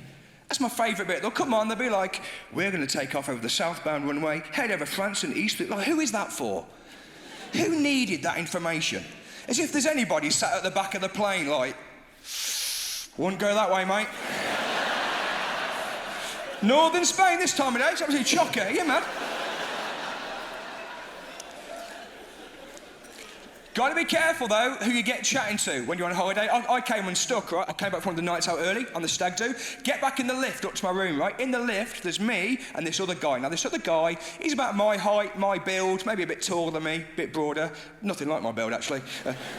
That's my favourite bit. They'll come on, they'll be like, we're going to take off over the southbound runway, head over France and East. Like, who is that for? Who needed that information? As if there's anybody sat at the back of the plane like, wouldn't go that way, mate. Northern Spain this time of day, it's absolutely chocker. Yeah, man. Got to be careful, though, who you get chatting to when you're on holiday. I came unstuck, right? I came back from one of the nights out early on the stag do. Get back in the lift up to my room, right? In the lift, there's me and this other guy. Now, this other guy, he's about my height, my build, maybe a bit taller than me, a bit broader. Nothing like my build, actually.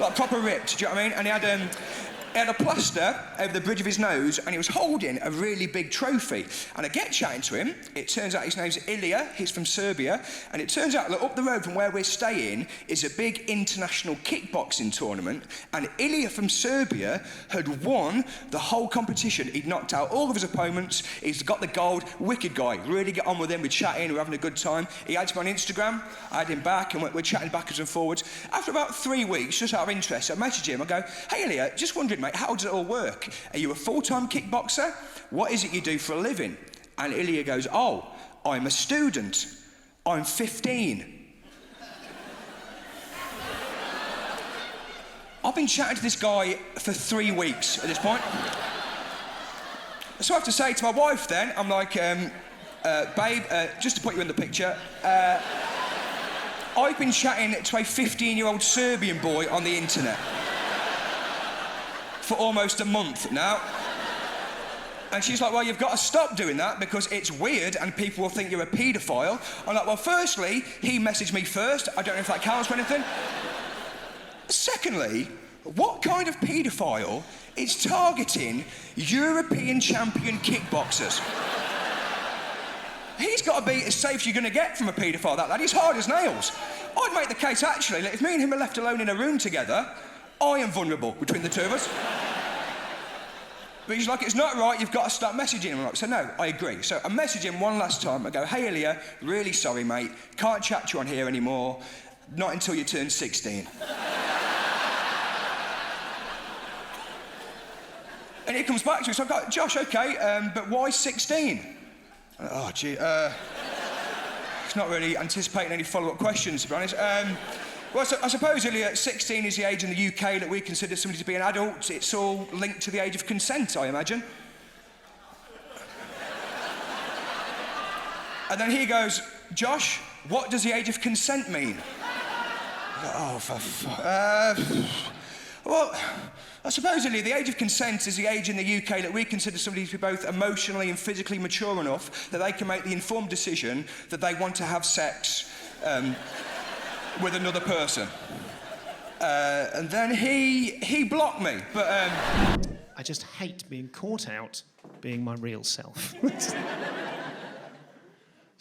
Like proper ripped, do you know what I mean? And he had a plaster over the bridge of his nose and he was holding a really big trophy. And I get chatting to him. It turns out his name's Ilya. He's from Serbia. And it turns out that up the road from where we're staying is a big international kickboxing tournament. And Ilya from Serbia had won the whole competition. He'd knocked out all of his opponents. He's got the gold. Wicked guy. Really get on with him. We're chatting. We're having a good time. He adds me on Instagram. I add him back and we're chatting backwards and forwards. After about 3 weeks, just out of interest, I message him. I go, hey, Ilya, just wondering, mate, how does it all work? Are you a full-time kickboxer? What is it you do for a living? And Ilya goes, oh, I'm a student. I'm 15. I've been chatting to this guy for 3 weeks at this point. So I have to say to my wife then, I'm like, babe, just to put you in the picture, I've been chatting to a 15-year-old Serbian boy on the internet for almost a month now. And she's like, well, you've got to stop doing that because it's weird and people will think you're a paedophile. I'm like, well, firstly, he messaged me first. I don't know if that counts for anything. Secondly, what kind of paedophile is targeting European champion kickboxers? He's got to be as safe as you're going to get from a paedophile, that lad. He's hard as nails. I'd make the case, actually, that if me and him are left alone in a room together, I am vulnerable between the two of us. But he's like, it's not right, you've got to stop messaging him. I'm like, so no, I agree. So I message him one last time. I go, hey, Ilya, really sorry, mate. Can't chat to you on here anymore. Not until you turn 16. And he comes back to me, so I go, Josh, OK, but why 16? Oh, gee, he's not really anticipating any follow-up questions, to be honest. Well, I suppose, Ilya, 16 is the age in the UK that we consider somebody to be an adult. It's all linked to the age of consent, I imagine. And then he goes, Josh, what does the age of consent mean? Oh, for fuck. Well, I suppose, Ilya, the age of consent is the age in the UK that we consider somebody to be both emotionally and physically mature enough that they can make the informed decision that they want to have sex with another person. And then he blocked me, but... I just hate being caught out being my real self.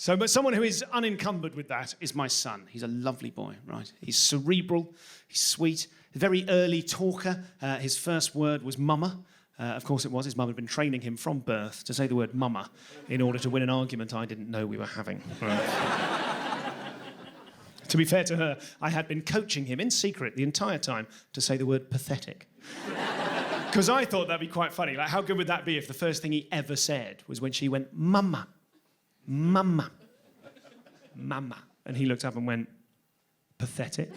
But someone who is unencumbered with that is my son. He's a lovely boy, right? He's cerebral, he's sweet, a very early talker. His first word was mama. Of course it was. His mum had been training him from birth to say the word mama in order to win an argument I didn't know we were having. Right. To be fair to her, I had been coaching him in secret the entire time to say the word pathetic. Because I thought that'd be quite funny. Like, how good would that be if the first thing he ever said was when she went, mama, mama, mama. And he looked up and went, pathetic.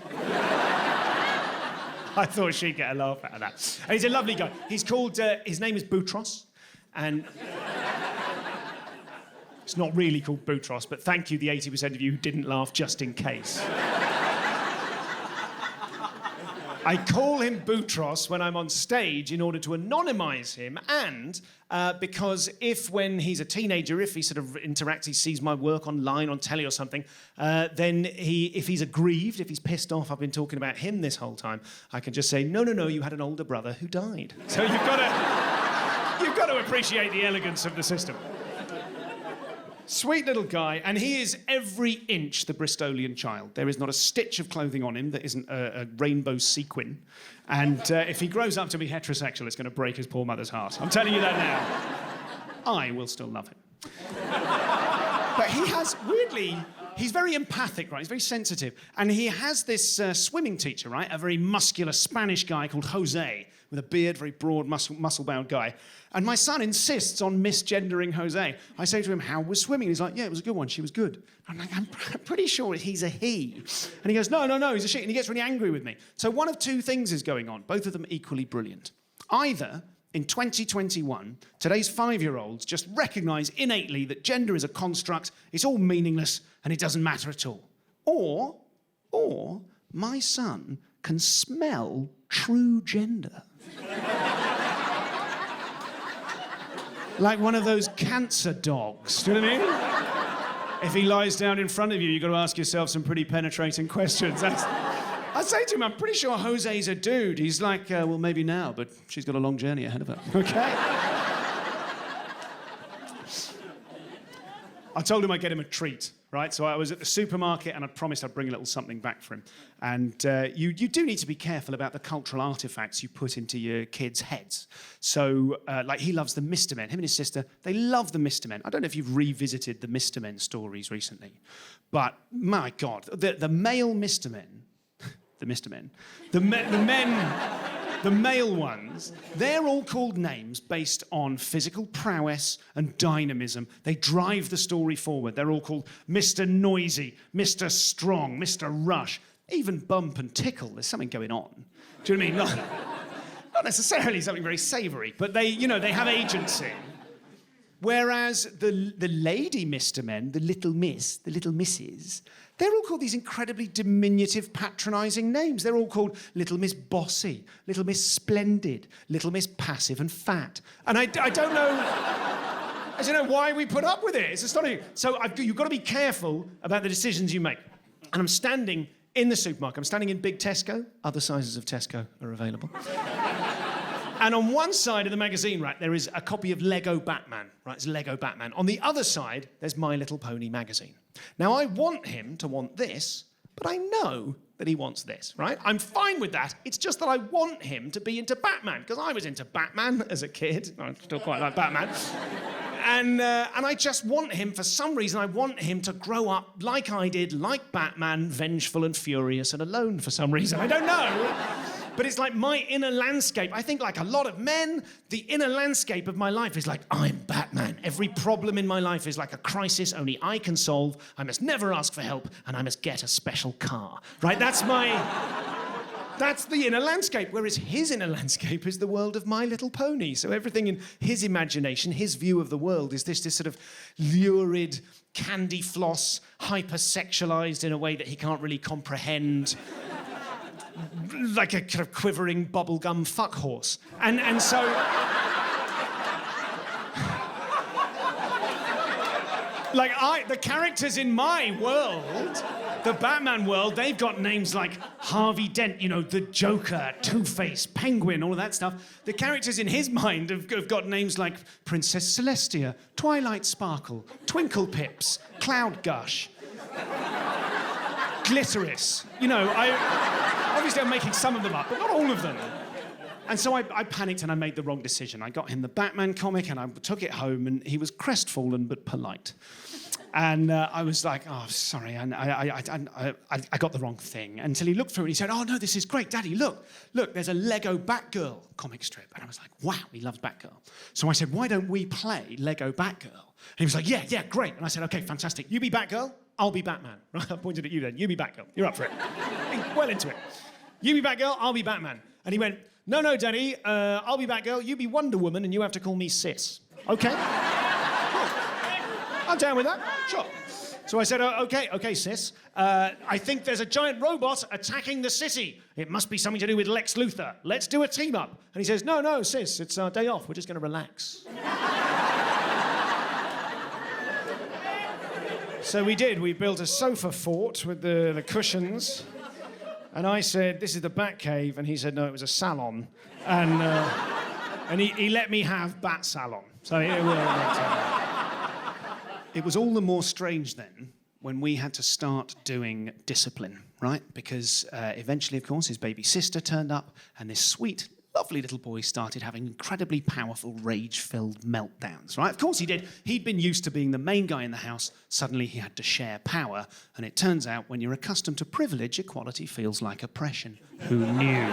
I thought she'd get a laugh out of that. And he's a lovely guy. He's called, his name is Boutros, and it's not really called Boutros, but thank you, the 80% of you who didn't laugh just in case. I call him Boutros when I'm on stage in order to anonymise him, and because when he's a teenager, if he sort of interacts, he sees my work online, on telly or something, then if he's aggrieved, if he's pissed off, I've been talking about him this whole time, I can just say, no, you had an older brother who died. So you've got to appreciate the elegance of the system. Sweet little guy, and he is every inch the Bristolian child. There is not a stitch of clothing on him that isn't a rainbow sequin. And if he grows up to be heterosexual, it's going to break his poor mother's heart. I'm telling you that now. I will still love him. But he has, weirdly, he's very empathic, right? He's very sensitive. And he has this swimming teacher, right? A very muscular Spanish guy called Jose, with a beard, very broad, muscle-bound guy. And my son insists on misgendering Jose. I say to him, how was swimming? And he's like, yeah, it was a good one. She was good. I'm like, I'm pretty sure he's a he. And he goes, no, he's a she. And he gets really angry with me. So one of two things is going on, both of them equally brilliant. Either, in 2021, today's 5-year-olds just recognise innately that gender is a construct, it's all meaningless, and it doesn't matter at all. Or my son can smell true gender. Like one of those cancer dogs, do you know what I mean? If he lies down in front of you, you've got to ask yourself some pretty penetrating questions. I say to him, I'm pretty sure Jose's a dude. He's like, well, maybe now, but she's got a long journey ahead of her. Okay? I told him I'd get him a treat, right? So I was at the supermarket and I promised I'd bring a little something back for him. And you do need to be careful about the cultural artefacts you put into your kids' heads. So, like, he loves the Mr. Men. Him and his sister, they love the Mr. Men. I don't know if you've revisited the Mr. Men stories recently, but my God, the male Mr. Men, the Mr. Men, the male ones, they're all called names based on physical prowess and dynamism. They drive the story forward. They're all called Mr. Noisy, Mr. Strong, Mr. Rush, even Bump and Tickle. There's something going on. Do you know what I mean? Not necessarily something very savoury, but they have agency. Whereas the lady Mr. Men, the little miss, the little misses, they're all called these incredibly diminutive, patronising names. They're all called Little Miss Bossy, Little Miss Splendid, Little Miss Passive and Fat. And I don't know why we put up with it. It's astonishing. So you've got to be careful about the decisions you make. And I'm standing in the supermarket. I'm standing in Big Tesco. Other sizes of Tesco are available. And on one side of the magazine rack, there is a copy of Lego Batman, right? It's Lego Batman. On the other side, there's My Little Pony magazine. Now, I want him to want this, but I know that he wants this, right? I'm fine with that. It's just that I want him to be into Batman, because I was into Batman as a kid. I still quite like Batman. And I just want him, for some reason, I want him to grow up like I did, like Batman, vengeful and furious and alone for some reason. I don't know. But it's like my inner landscape. I think like a lot of men, the inner landscape of my life is like, I'm Batman. Every problem in my life is like a crisis only I can solve. I must never ask for help, and I must get a special car. Right? That's the inner landscape. Whereas his inner landscape is the world of My Little Pony. So everything in his imagination, his view of the world is this sort of lurid, candy floss, hyper-sexualized in a way that he can't really comprehend. Like a kind of quivering bubblegum fuck horse. And so... like, the characters in my world, the Batman world, they've got names like Harvey Dent, the Joker, Two-Face, Penguin, all of that stuff. The characters in his mind have got names like Princess Celestia, Twilight Sparkle, Twinkle Pips, Cloud Gush, Glitteris. Obviously, I'm making some of them up, but not all of them. And so I panicked and I made the wrong decision. I got him the Batman comic and I took it home, and he was crestfallen but polite. And I was like, oh, sorry, I got the wrong thing. Until he looked through it and he said, oh, no, this is great, Daddy, look, there's a Lego Batgirl comic strip. And I was like, wow, he loves Batgirl. So I said, why don't we play Lego Batgirl? And he was like, yeah, great. And I said, okay, fantastic. You be Batgirl, I'll be Batman. Right? I pointed at you then. You be Batgirl. You're up for it. Well into it. You be Batgirl, I'll be Batman. And he went, no, Daddy, I'll be Batgirl, you be Wonder Woman, and you have to call me Sis. Okay? I'm down with that. Sure. So I said, okay, Sis. I think there's a giant robot attacking the city. It must be something to do with Lex Luthor. Let's do a team up. And he says, no, Sis, it's our day off. We're just going to relax. So we did. We built a sofa fort with the cushions. And I said, this is the Batcave. And he said, no, it was a salon. And he let me have Bat Salon. So it was all the more strange then when we had to start doing discipline, right? Because eventually, of course, his baby sister turned up and this sweet, lovely little boy started having incredibly powerful, rage-filled meltdowns, right? Of course he did. He'd been used to being the main guy in the house. Suddenly he had to share power. And it turns out when you're accustomed to privilege, equality feels like oppression. Who knew?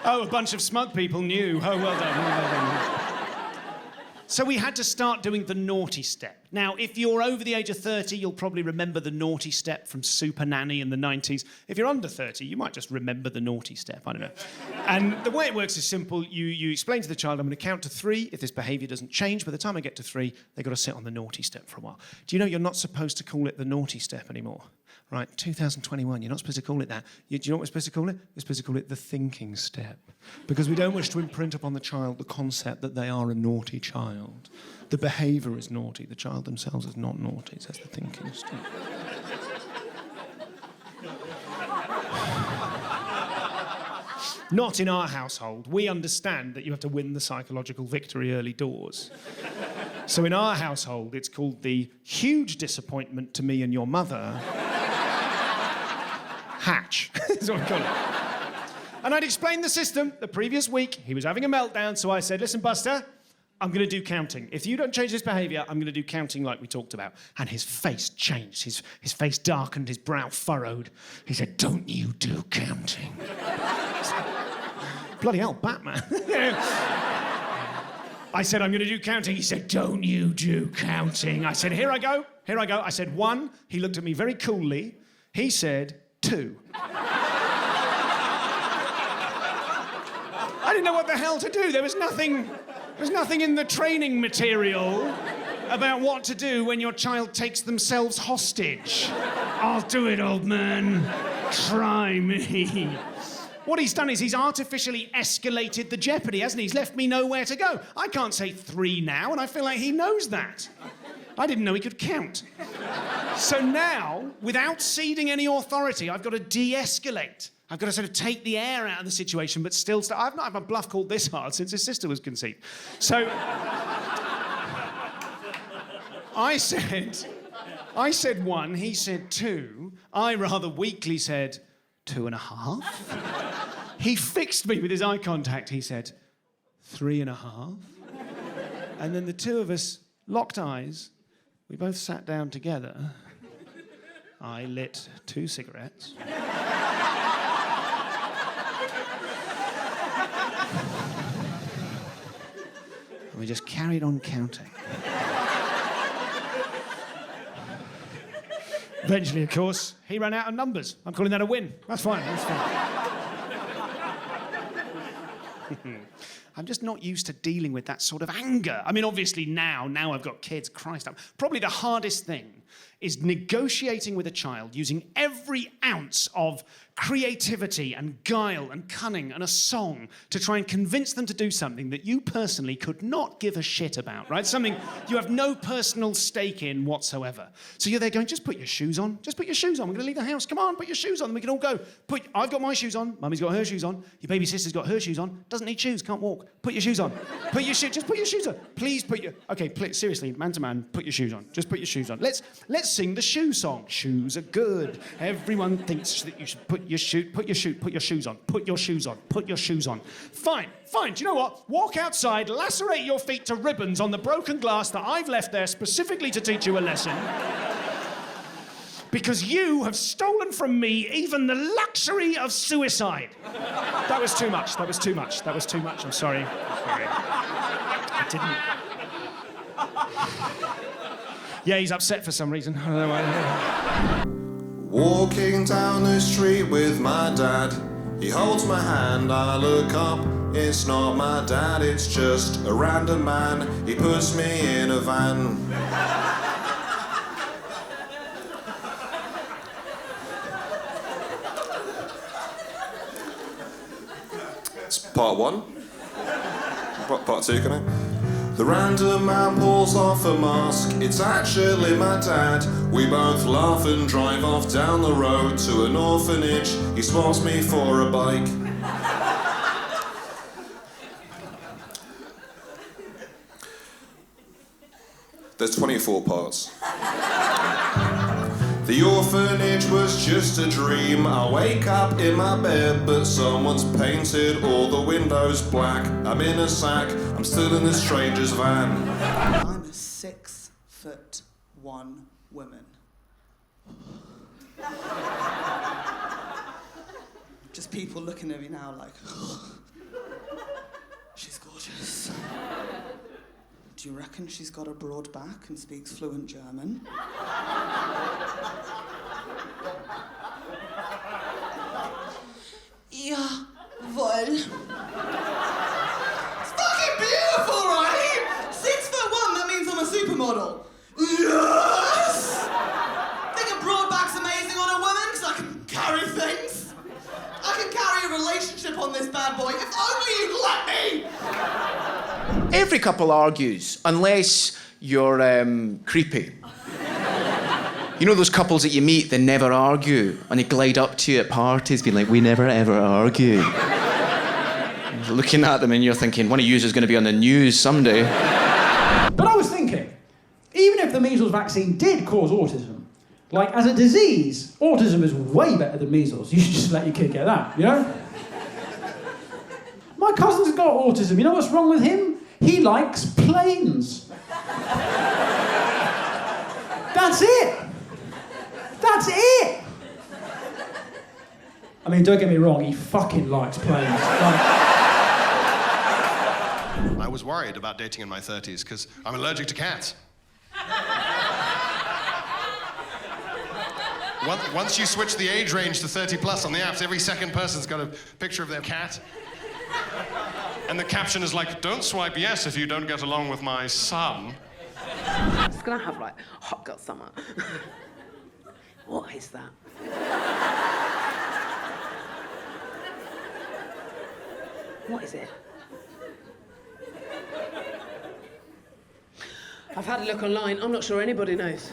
Oh, a bunch of smug people knew. Oh, well done. So we had to start doing the naughty step. Now, if you're over the age of 30, you'll probably remember the naughty step from Super Nanny in the 90s. If you're under 30, you might just remember the naughty step. I don't know. And the way it works is simple. You explain to the child, I'm going to count to 3. If this behaviour doesn't change, by the time I get to 3, they've got to sit on the naughty step for a while. Do you know you're not supposed to call it the naughty step anymore? Right, 2021, you're not supposed to call it that. Do you know what we're supposed to call it? We're supposed to call it the thinking step. Because we don't wish to imprint upon the child the concept that they are a naughty child. The behaviour is naughty, the child themselves is not naughty. So that's the thinking step. Not in our household. We understand that you have to win the psychological victory early doors. So in our household, it's called the huge disappointment to me and your mother... hatch. That's what we call it. And I'd explained the system the previous week. He was having a meltdown, so I said, listen, Buster, I'm going to do counting. If you don't change this behaviour, I'm going to do counting like we talked about. And his face changed. His face darkened, his brow furrowed. He said, don't you do counting. Bloody hell, Batman. I said, I'm going to do counting. He said, don't you do counting. I said, here I go. I said, 1. He looked at me very coolly. He said, 2. I didn't know what the hell to do. There was nothing in the training material about what to do when your child takes themselves hostage. I'll do it, old man. Try me. What he's done is he's artificially escalated the jeopardy, hasn't he? He's left me nowhere to go. I can't say 3 now, and I feel like he knows that. I didn't know he could count. So now, without ceding any authority, I've got to de-escalate. I've got to sort of take the air out of the situation, but still... I've not had my bluff called this hard since his sister was conceived. So... I said 1, he said 2. I rather weakly said 2.5. He fixed me with his eye contact. He said 3.5. And then the two of us locked eyes. We both sat down together. I lit 2 cigarettes. And we just carried on counting. Eventually, of course, he ran out of numbers. I'm calling that a win. That's fine. I'm just not used to dealing with that sort of anger. I mean, obviously now I've got kids, Christ. Probably the hardest thing is negotiating with a child using every ounce of creativity and guile and cunning and a song to try and convince them to do something that you personally could not give a shit about, right? Something you have no personal stake in whatsoever. So you're there going, just put your shoes on. Just put your shoes on. We're going to leave the house. Come on, put your shoes on. We can all go. I've got my shoes on. Mummy's got her shoes on. Your baby sister's got her shoes on. Doesn't need shoes. Can't walk. Put your shoes on. Just put your shoes on. Please put your... Okay, seriously, man to man, put your shoes on. Just put your shoes on. Let's sing the shoe song. Shoes are good. Everyone thinks that you should put your shoes on, put your shoes on, put your shoes on. Fine. Do you know what? Walk outside, lacerate your feet to ribbons on the broken glass that I've left there specifically to teach you a lesson. Because you have stolen from me even the luxury of suicide. That was too much. I'm sorry. I didn't. Yeah, he's upset for some reason. I don't know why. Walking down the street with my dad. He holds my hand, I look up. It's not my dad, it's just a random man. He puts me in a van. It's part one. Part two, can I? The random man pulls off a mask. It's actually my dad. We both laugh and drive off down the road to an orphanage. He swaps me for a bike. There's 24 parts. The orphanage was just a dream. I wake up in my bed, but someone's painted all the windows black. I'm in a sack, I'm still in this stranger's van. I'm a 6'1" woman. Just people looking at me now like, oh, she's gorgeous. Do you reckon she's got a broad back and speaks fluent German? Jawohl. It's fucking beautiful, right? 6'1", that means I'm a supermodel. Yes! I think a broad back's amazing on a woman because I can carry things. I can carry a relationship on this bad boy if only you'd let me! Every couple argues, unless you're creepy. You know those couples that you meet, they never argue, and they glide up to you at parties being like, we never ever argue. You're looking at them and you're thinking, one of you is going to be on the news someday. But I was thinking, even if the measles vaccine did cause autism, like as a disease, autism is way better than measles. You should just let your kid get that, you know? My cousin's got autism. You know what's wrong with him? He likes planes. That's it. That's it. I mean, don't get me wrong, he fucking likes planes. I was worried about dating in my 30s because I'm allergic to cats. Once you switch the age range to 30 plus on the apps, every second person's got a picture of their cat. And the caption is like, don't swipe yes if you don't get along with my son. It's gonna have like hot girl summer. What is that? What is it? I've had a look online. I'm not sure anybody knows.